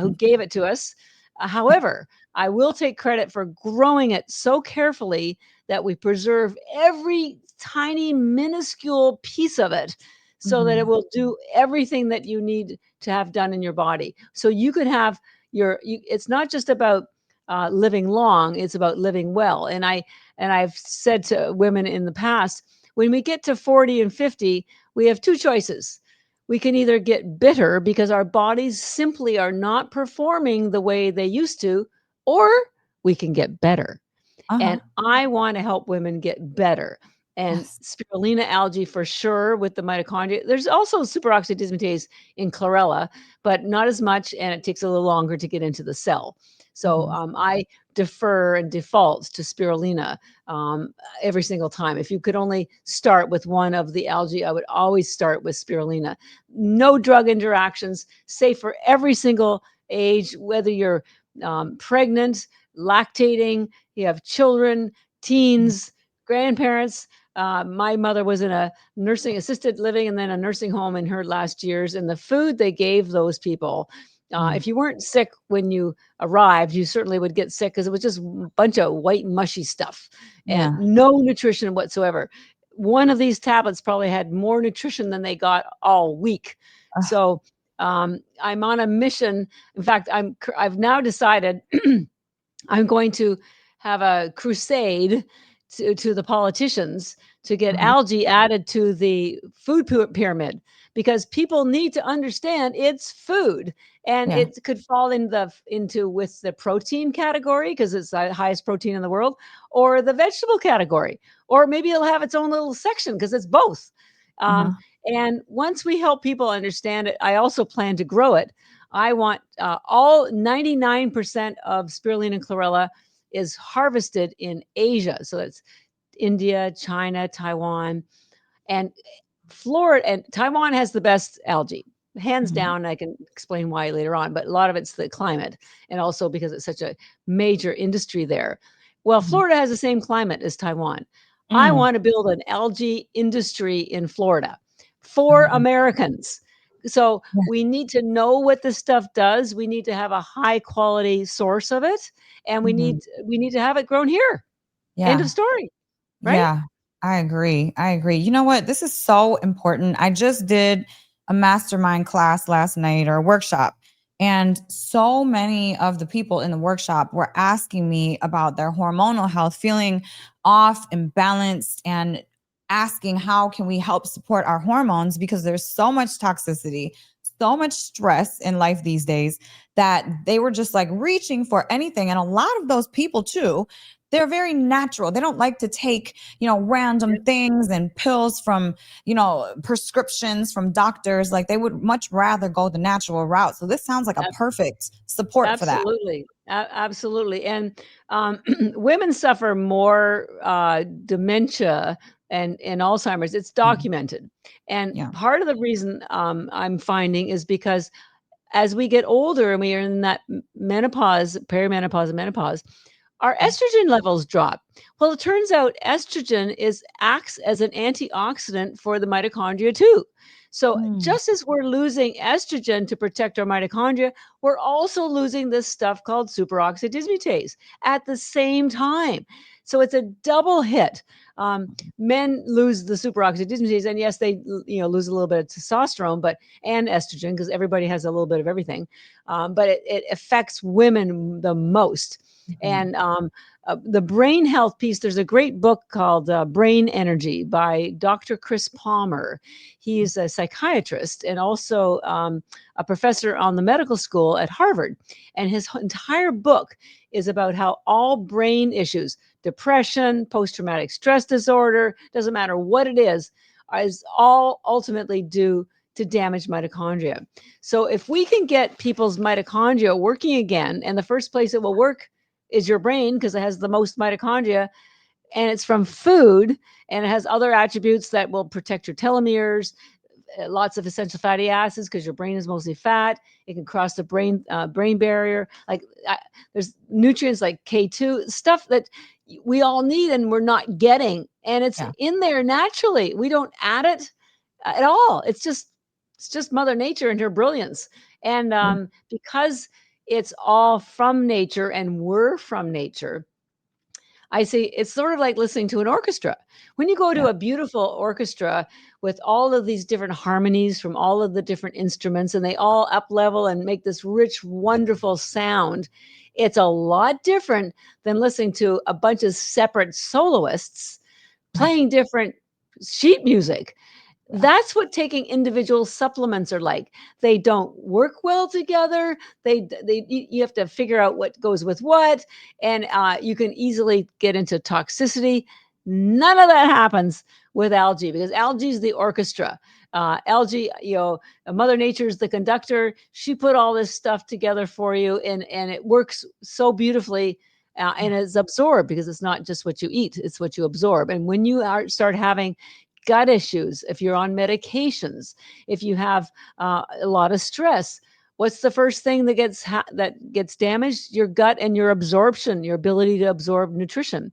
who gave it to us. However, I will take credit for growing it so carefully that we preserve every tiny, minuscule piece of it so that it will do everything that you need to have done in your body. So you could have it's not just about living long, it's about living well. And I've said to women in the past, when we get to 40 and 50, we have two choices. We can either get bitter because our bodies simply are not performing the way they used to, or we can get better. And I want to help women get better. and Yes. spirulina algae for sure with the mitochondria. There's also superoxide dismutase in chlorella, but not as much, and it takes a little longer to get into the cell. So I defer and default to spirulina every single time. If you could only start with one of the algae, I would always start with spirulina. No drug interactions, safe for every single age, whether you're pregnant, lactating, you have children, teens, grandparents. My mother was in a nursing assisted living and then a nursing home in her last years. And the food they gave those people, if you weren't sick when you arrived, you certainly would get sick because it was just a bunch of white, mushy stuff and Yeah. no nutrition whatsoever. One of these tablets probably had more nutrition than they got all week. Ugh. So I'm on a mission. In fact, I've now decided I'm going to have a crusade to the politicians to get algae added to the food pyramid, because people need to understand it's food, and Yeah. it could fall into with the protein category because it's the highest protein in the world, or the vegetable category, or maybe it'll have its own little section because it's both. And once we help people understand it, I also plan to grow it. I want all 99% of spirulina and chlorella is harvested in Asia. So that's India, China, Taiwan, and Florida. And Taiwan has the best algae, hands down. I can explain why later on, but a lot of it's the climate and also because it's such a major industry there. Well, Florida has the same climate as Taiwan. I want to build an algae industry in Florida for Americans. So we need to know what this stuff does. We need to have a high quality source of it, and we need to have it grown here. End Yeah. of story. Right? Yeah, I agree. I agree. You know what? This is so important. I just did a mastermind class last night, or a workshop, and so many of the people in the workshop were asking me about their hormonal health, feeling off, imbalanced, and asking how can we help support our hormones, because there's so much toxicity, so much stress in life these days, that they were just like reaching for anything. And a lot of those people too, they're very natural. They don't like to take, random things and pills from, prescriptions from doctors. Like, they would much rather go the natural route. So this sounds like a perfect support for that. Absolutely. Absolutely. And women suffer more dementia and Alzheimer's. It's documented. And Yeah. part of the reason I'm finding is because as we get older and we are in that menopause, perimenopause, and menopause, our estrogen levels drop. Well, it turns out estrogen acts as an antioxidant for the mitochondria too. So just as we're losing estrogen to protect our mitochondria, we're also losing this stuff called superoxide dismutase at the same time. So it's a double hit. Men lose the superoxide dismutase, and yes, they lose a little bit of testosterone, and estrogen, because everybody has a little bit of everything. But it affects women the most. And the brain health piece, there's a great book called Brain Energy by Dr. Chris Palmer. He's a psychiatrist and also a professor on the medical school at Harvard. And his entire book is about how all brain issues, depression, post-traumatic stress disorder, doesn't matter what it is all ultimately due to damaged mitochondria. So if we can get people's mitochondria working again, and the first place it will work is your brain, because it has the most mitochondria, and it's from food, and it has other attributes that will protect your telomeres, lots of essential fatty acids, because your brain is mostly fat. It can cross the brain barrier. Like there's nutrients like K2, stuff that we all need and we're not getting, and it's in there naturally. We don't add it at all. It's just Mother Nature and her brilliance. And because it's all from nature and we're from nature, I see it's sort of like listening to an orchestra. When you go to a beautiful orchestra with all of these different harmonies from all of the different instruments, and they all up level and make this rich, wonderful sound, it's a lot different than listening to a bunch of separate soloists playing different sheet music. That's what taking individual supplements are like. They don't work well together. You have to figure out what goes with what, and you can easily get into toxicity. None of that happens with algae, because algae is the orchestra. Algae, Mother Nature is the conductor. She put all this stuff together for you, and it works so beautifully. And it's absorbed, because it's not just what you eat, it's what you absorb. And when you start having gut issues, if you're on medications, if you have a lot of stress, what's the first thing that gets damaged? Your gut and your absorption, your ability to absorb nutrition.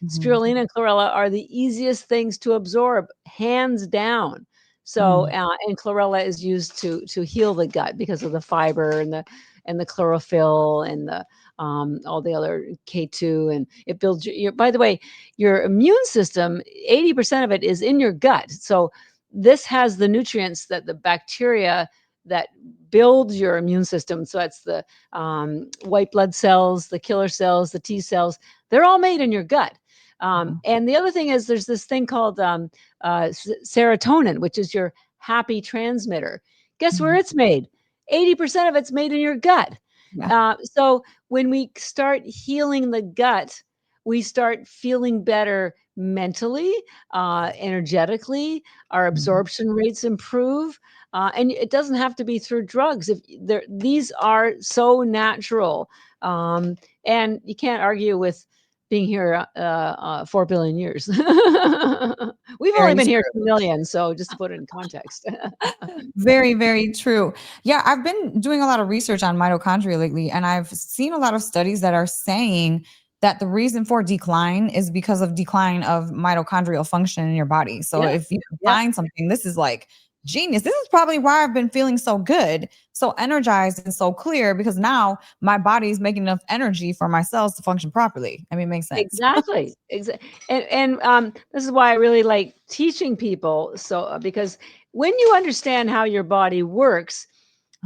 Spirulina and chlorella are the easiest things to absorb, hands down. So, and chlorella is used to heal the gut because of the fiber and the chlorophyll and the all the other K2, and it builds by the way, your immune system, 80% of it is in your gut. So this has the nutrients that the bacteria that build your immune system. So that's the white blood cells, the killer cells, the T cells, they're all made in your gut. And the other thing is there's this thing called serotonin, which is your happy transmitter. Guess where it's made? 80% of it's made in your gut. So when we start healing the gut, we start feeling better mentally, energetically, our absorption rates improve. And it doesn't have to be through drugs. These are so natural. And you can't argue with being here 4 billion years. We've only been here 2 million, so just to put it in context. Very, very true. Yeah, I've been doing a lot of research on mitochondria lately, and I've seen a lot of studies that are saying that the reason for decline is because of decline of mitochondrial function in your body. So if you can find something, this is like genius. This is probably why I've been feeling so good, so energized and so clear, because now my body is making enough energy for my cells to function properly. I mean, it makes sense. Exactly. And this is why I really like teaching people. So, because when you understand how your body works,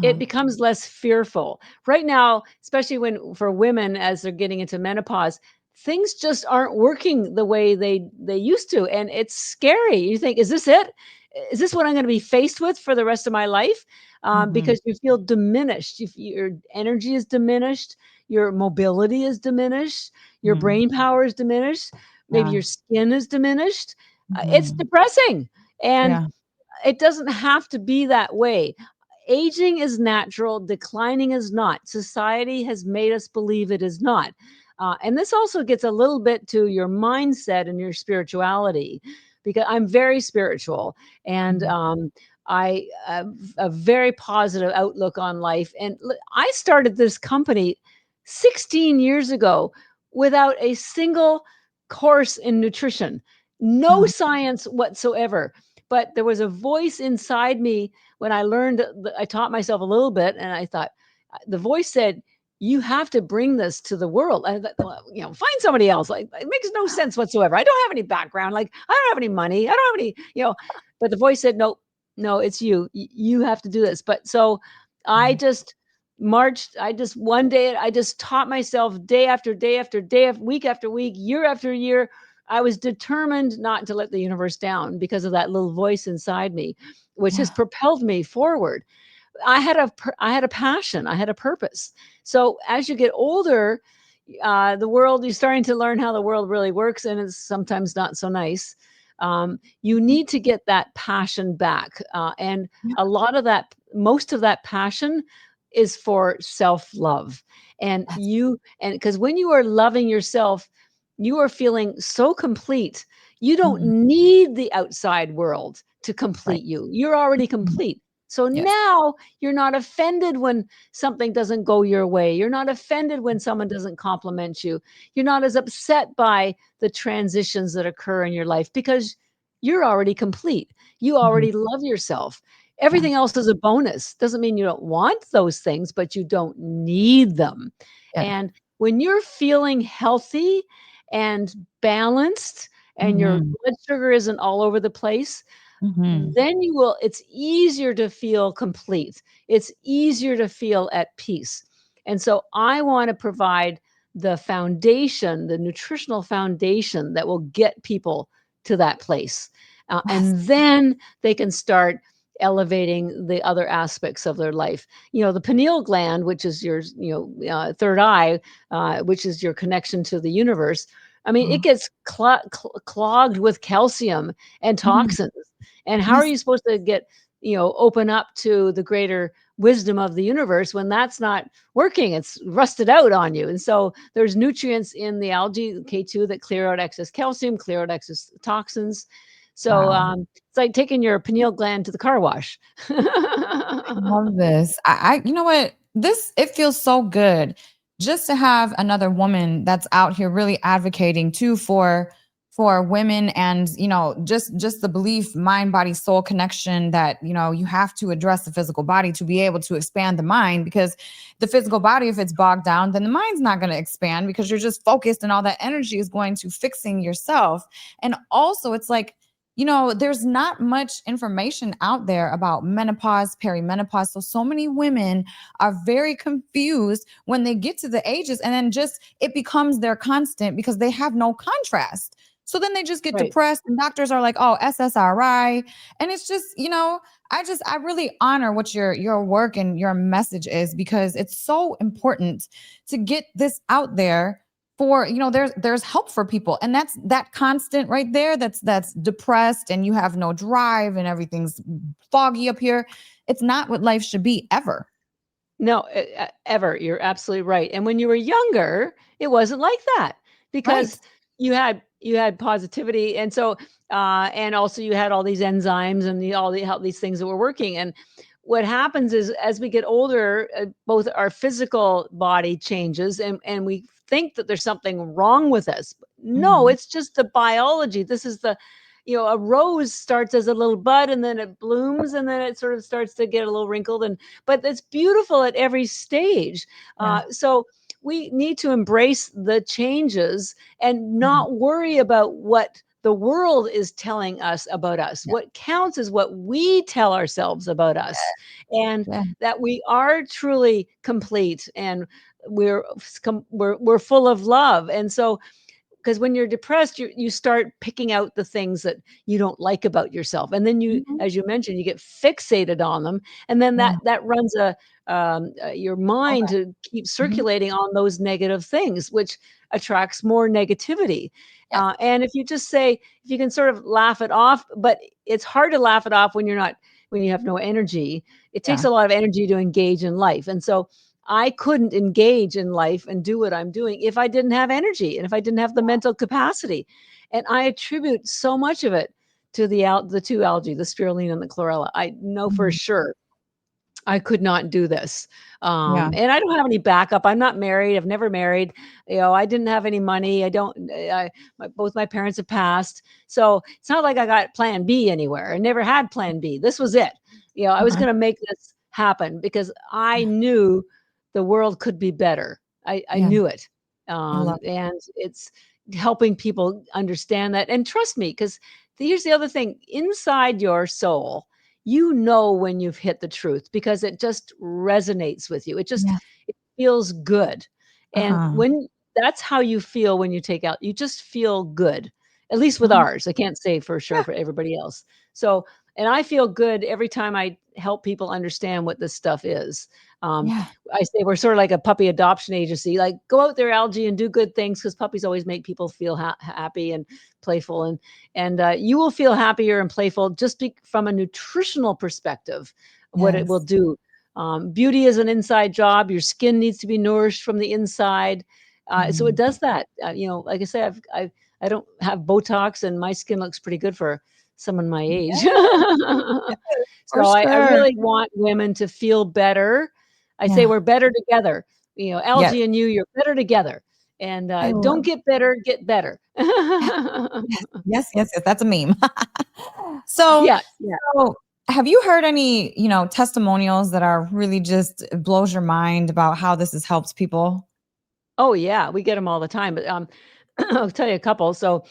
it becomes less fearful. Right now, especially for women, as they're getting into menopause, things just aren't working the way they used to. And it's scary. You think, is this it? Is this what I'm going to be faced with for the rest of my life? Because you feel diminished. Your energy is diminished. Your mobility is diminished. Your brain power is diminished. Maybe your skin is diminished. It's depressing. And it doesn't have to be that way. Aging is natural. Declining is not. Society has made us believe it is not. And this also gets a little bit to your mindset and your spirituality, because I'm very spiritual, and I have a very positive outlook on life. And I started this company 16 years ago without a single course in nutrition, no science whatsoever. But there was a voice inside me when I learned, I taught myself a little bit, and I thought, the voice said, you have to bring this to the world. I thought, find somebody else. Like, it makes no sense whatsoever. I don't have any background. Like, I don't have any money. I don't have any, but the voice said, no, it's you. You have to do this. But so I just marched. One day, I just taught myself day after day after day, week after week, year after year. I was determined not to let the universe down because of that little voice inside me, which has propelled me forward. I had a passion. I had a purpose. So as you get older, the world, you're starting to learn how the world really works, and it's sometimes not so nice. You need to get that passion back. And a lot of that, most of that passion is for self-love. And because when you are loving yourself, you are feeling so complete. You don't need the outside world to complete you. You're already complete. So now you're not offended when something doesn't go your way. You're not offended when someone doesn't compliment you. You're not as upset by the transitions that occur in your life, because you're already complete. You already love yourself. Everything else is a bonus. Doesn't mean you don't want those things, but you don't need them. And when you're feeling healthy and balanced, and your blood sugar isn't all over the place, then it's easier to feel complete. It's easier to feel at peace. And so I want to provide the foundation, the nutritional foundation that will get people to that place. And then they can start elevating the other aspects of their life. The pineal gland, which is your, third eye, which is your connection to the universe. I mean, it gets clogged with calcium and toxins. And how are Yes. you supposed to get, open up to the greater wisdom of the universe when that's not working? It's rusted out on you. And so there's nutrients in the algae, K2, that clear out excess calcium, clear out excess toxins. So Wow. it's like taking your pineal gland to the car wash. Love this. You know what? It feels so good just to have another woman that's out here really advocating too for women and, just the belief, mind, body, soul connection that, you have to address the physical body to be able to expand the mind, because the physical body, if it's bogged down, then the mind's not going to expand because you're just focused and all that energy is going to fixing yourself. And also it's like, there's not much information out there about menopause, perimenopause. So many women are very confused when they get to the ages, and then just it becomes their constant because they have no contrast. So then they just get Right. depressed, and doctors are like, oh, SSRI. And it's just, I really honor what your work and your message is, because it's so important to get this out there for, there's help for people. And that's that constant right there. That's depressed and you have no drive and everything's foggy up here. It's not what life should be ever. No, ever. You're absolutely right. And when you were younger, it wasn't like that, because Right. you had positivity, and so and also you had all these enzymes and all these things that were working. And what happens is, as we get older, both our physical body changes, and we think that there's something wrong with us. No, Mhm. it's just the biology. This is a rose starts as a little bud, and then it blooms, and then it sort of starts to get a little wrinkled, but it's beautiful at every stage. Yeah. So we need to embrace the changes and Mhm. not worry about what the world is telling us about us. Yeah. What counts is what we tell ourselves about us, and Yeah. that we are truly complete, and we're full of love. And so, because when you're depressed, you start picking out the things that you don't like about yourself, and then you, Mhm. as you mentioned, you get fixated on them, and then Yeah. that runs your mind Okay. to keep Mhm. circulating on those negative things, which attracts more negativity. Yes. And if you just say, if you can sort of laugh it off, but it's hard to laugh it off when you have no energy. It takes Yeah. a lot of energy to engage in life, and so I couldn't engage in life and do what I'm doing if I didn't have energy and if I didn't have the mental capacity. And I attribute so much of it to the two algae, the spirulina and the chlorella. I know for Mhm. sure I could not do this. Yeah. And I don't have any backup. I'm not married. I've never married. I didn't have any money. I don't, both my parents have passed. So it's not like I got plan B anywhere. I never had plan B. This was it. I was Uh-huh. going to make this happen because I knew the world could be better. I Yeah. knew it. I love it. And it's helping people understand that and trust me, because here's the other thing: inside your soul, when you've hit the truth, because it just resonates with you. Yeah. It feels good. And Uh-huh. when that's how you feel when you take out, you just feel good. At least with Uh-huh. ours. I can't say for sure Yeah. for everybody else. So, and I feel good every time I help people understand what this stuff is. Um, Yeah. I say we're sort of like a puppy adoption agency. Like, go out there, Algae, and do good things, because puppies always make people feel happy and playful. And you will feel happier and playful just from a nutritional perspective, what it will Yes. do. Beauty is an inside job. Your skin needs to be nourished from the inside. So it Mhm. does that. Like I say, I don't have Botox, and my skin looks pretty good for someone my age. Yes, for So I sure. really want women to feel better. I say Yeah. we're better together. Yes. Algae and you're better together. And I don't love get better, get better. Yes. Yes, yes, yes. That's a meme. So, Yeah, yeah. so have you heard any, testimonials that are really just blows your mind about how this has helped people? Oh, yeah, we get them all the time, but, I'll tell you a couple. So,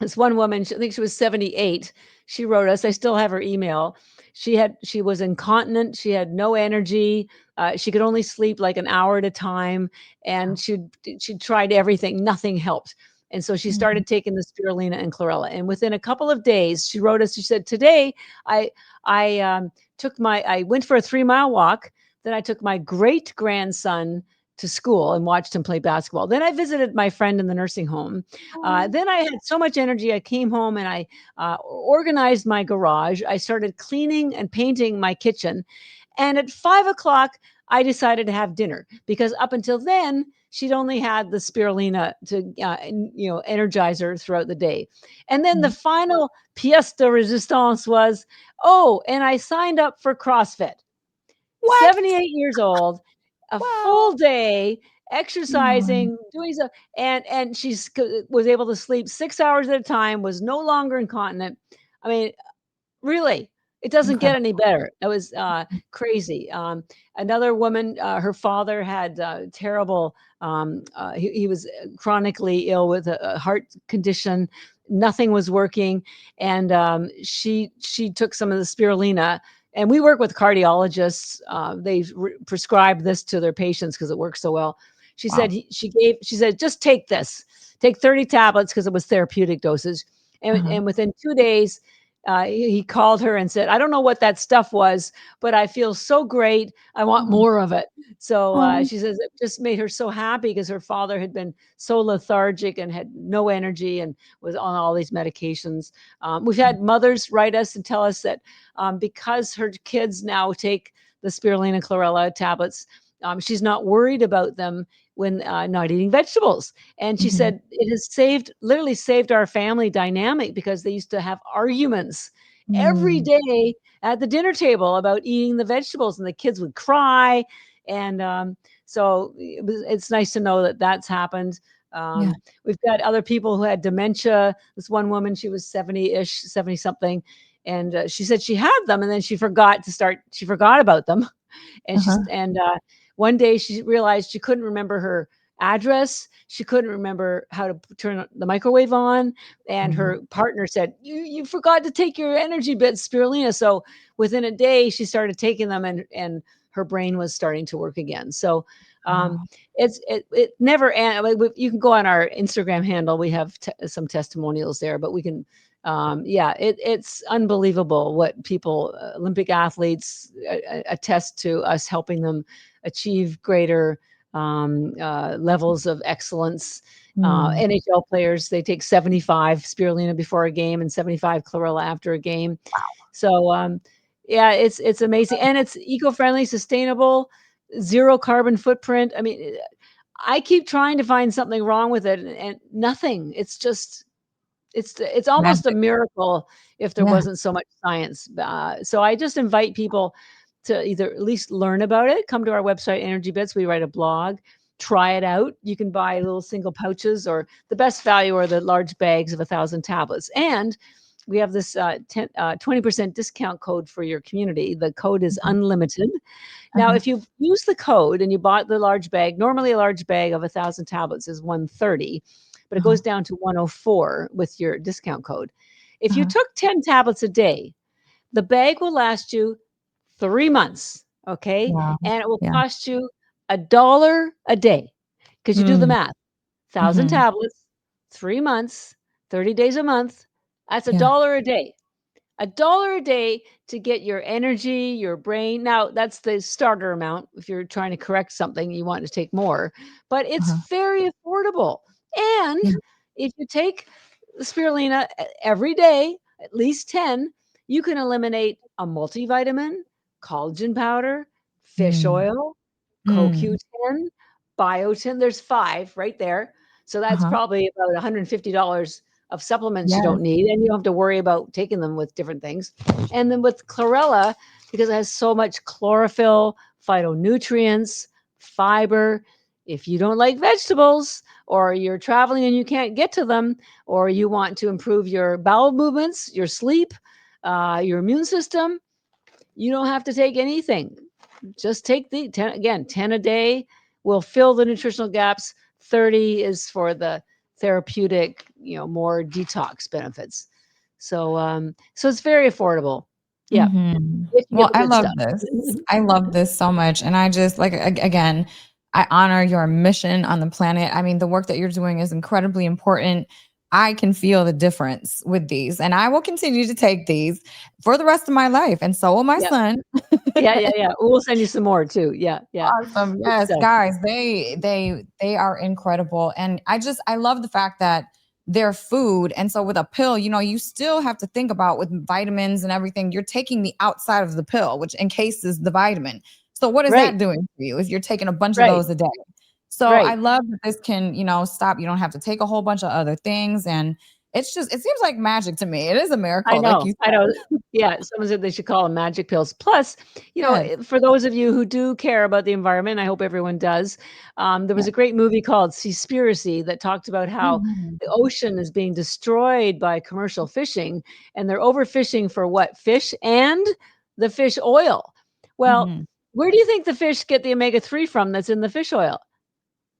this one woman, I think she was 78, she wrote us, I still have her email. She was incontinent, she had no energy, she could only sleep like an hour at a time, and she'd tried everything, nothing helped. And so she Mhm. started taking the spirulina and chlorella, and within a couple of days, she wrote us, she said, "Today, I I went for a 3-mile walk, then I took my great-grandson to school and watched him play basketball. Then I visited my friend in the nursing home. Then I had so much energy. I came home and I organized my garage. I started cleaning and painting my kitchen. And at 5 o'clock, I decided to have dinner because up until then, she'd only had the spirulina to, energize her throughout the day. And then the final pièce de résistance was, and I signed up for CrossFit. What? 78 years old, a Wow. full day exercising, doing so, and she's was able to sleep 6 hours at a time, was no longer incontinent. I mean, really, it doesn't get any better. It was crazy. Another woman, her father had terrible, he was chronically ill with a heart condition. Nothing was working. And she took some of the spirulina. And we work with cardiologists. They prescribe this to their patients because it works so well. She said, she said, just take this, take 30 tablets because it was therapeutic dosage. And within 2 days, he called her and said, I don't know what that stuff was, but I feel so great. I want more of it. So she says it just made her so happy because her father had been so lethargic and had no energy and was on all these medications. We've had mothers write us and tell us that because her kids now take the spirulina chlorella tablets, she's not worried about them when not eating vegetables. And she said it has literally saved our family dynamic because they used to have arguments every day at the dinner table about eating the vegetables, and the kids would cry. And so it's nice to know that that's happened. We've got other people who had dementia. This one woman, she was 70-ish, 70 something. And she said she had them and then she forgot about them. And one day she realized she couldn't remember her address. She couldn't remember how to turn the microwave on. And her partner said, you forgot to take your EnergyBits spirulina. So within a day, she started taking them and her brain was starting to work again. So it never ends. You can go on our Instagram handle. We have some testimonials there, but we can, it's unbelievable what people, Olympic athletes attest to us helping them achieve greater levels of excellence. NHL players, they take 75 spirulina before a game and 75 chlorella after a game. So it's amazing. And it's eco-friendly, sustainable, zero carbon footprint. I mean, I keep trying to find something wrong with it and nothing. It's just, it's almost a miracle if there wasn't so much science. So I just invite people to either at least learn about it, come to our website, EnergyBits. We write a blog, try it out. You can buy little single pouches, or the best value are the large bags of 1,000 tablets. And we have this 20% discount code for your community. The code is unlimited. Now, if you use the code and you bought the large bag, normally a large bag of 1,000 tablets is $130, but it goes down to $104 with your discount code. If you took 10 tablets a day, the bag will last you 3 months, okay? And it will cost you $1 a day because you do the math. 1,000 tablets, 3 months, 30 days a month. That's $1 a day. $1 a day to get your energy, your brain. Now, that's the starter amount. If you're trying to correct something, you want to take more. But it's very affordable. And if you take the spirulina every day, at least 10, you can eliminate a multivitamin, collagen powder, fish oil, CoQ10, biotin. There's 5 right there. So that's probably about $150 of supplements you don't need, and you don't have to worry about taking them with different things. And then with chlorella, because it has so much chlorophyll, phytonutrients, fiber, if you don't like vegetables, or you're traveling and you can't get to them, or you want to improve your bowel movements, your sleep, your immune system, you don't have to take anything. Just take the 10 a day will fill the nutritional gaps. 30 is for the therapeutic, more detox benefits. So it's very affordable. Yeah. Well, I love this. I love this so much. And I just again, I honor your mission on the planet. I mean, the work that you're doing is incredibly important. I can feel the difference with these, and I will continue to take these for the rest of my life. And so will my Yeah. son. Yeah. We'll send you some more too. Yeah. Awesome. Good Yes, stuff. guys, they are incredible. And I love the fact that they're food. And so with a pill, you still have to think about with vitamins and everything, you're taking the outside of the pill, which encases the vitamin. So what is Right. that doing for you if you're taking a bunch of Right. those a day? So I Right. love that this can, stop. You don't have to take a whole bunch of other things. And it seems like magic to me. It is a miracle, like you I said. know. Yeah, someone said they should call them magic pills. Plus, Yes. for those of you who do care about the environment, I hope everyone does. There was Yes. a great movie called Seaspiracy that talked about how Mhm. the ocean is being destroyed by commercial fishing, and they're overfishing for what? Fish and the fish oil. Well, Mhm. where do you think the fish get the omega-3 from that's in the fish oil?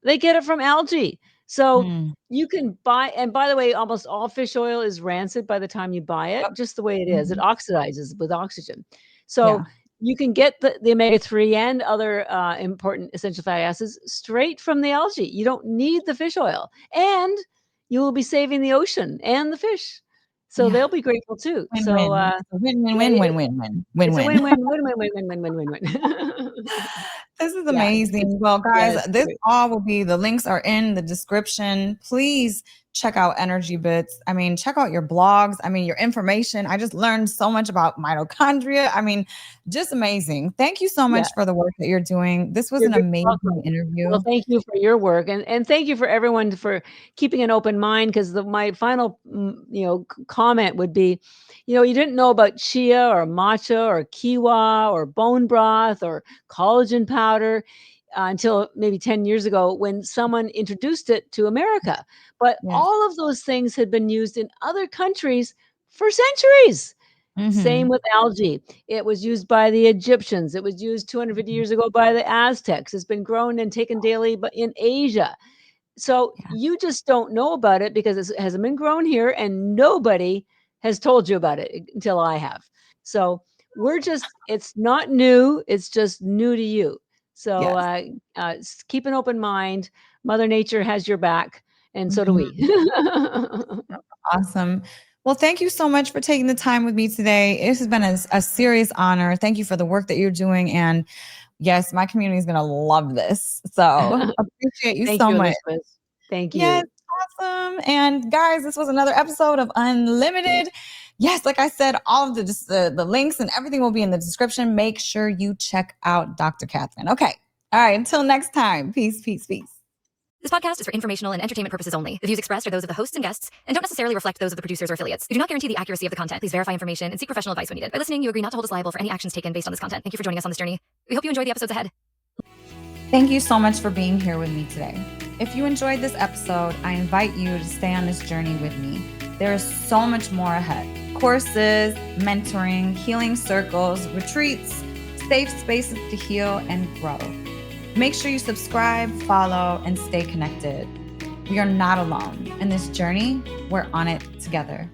They get it from algae. So Mm. you can buy, and by the way, almost all fish oil is rancid by the time you buy Yep. it, just the way it is. It Mhm. oxidizes with oxygen. So Yeah. you can get the omega-3 and other important essential fatty acids straight from the algae. You don't need the fish oil. And you will be saving the ocean and the fish. So Yeah. they'll be grateful too. So Win-win. It's a win-win, yeah, win-win, win-win, it's a win-win. win-win, win-win, win-win, win-win, win-win. This is Yeah, amazing. Well, yeah, guys, it's this great. all will be, the links are in the description. Please check out EnergyBits. I mean, check out your blogs. I mean, your information. I just learned so much about mitochondria. I mean, just amazing. Thank you so Yeah. much for the work that you're doing. This was You're an very amazing welcome. interview. Well, thank you for your work, and thank you for everyone for keeping an open mind. Because my final, comment would be, you didn't know about chia or matcha or quinoa or bone broth or collagen powder, until maybe 10 years ago when someone introduced it to America. But Yes. all of those things had been used in other countries for centuries. Same Mm-hmm. with algae. It was used by the Egyptians. It was used 250 years ago by the Aztecs. It's been grown and taken daily but in Asia. So Yeah. you just don't know about it because it hasn't been grown here and nobody has told you about it until I have. So it's not new. It's just new to you. So Yes. keep an open mind. Mother Nature has your back, and so do Mhm. we. Awesome. Well, thank you so much for taking the time with me today. It has been a serious honor. Thank you for the work that you're doing. And yes, my community is going to love this. So appreciate you Thank so you, much. Elizabeth. Thank Yes, you. awesome. And guys, this was another episode of Unlimited. Yes, like I said, all of the links and everything will be in the description. Make sure you check out Dr. Catherine. Okay. All right. Until next time. Peace, peace, peace. This podcast is for informational and entertainment purposes only. The views expressed are those of the hosts and guests and don't necessarily reflect those of the producers or affiliates. We do not guarantee the accuracy of the content. Please verify information and seek professional advice when needed. By listening, you agree not to hold us liable for any actions taken based on this content. Thank you for joining us on this journey. We hope you enjoy the episodes ahead. Thank you so much for being here with me today. If you enjoyed this episode, I invite you to stay on this journey with me. There is so much more ahead. Courses, mentoring, healing circles, retreats, safe spaces to heal and grow. Make sure you subscribe, follow, and stay connected. We are not alone. In this journey, we're on it together.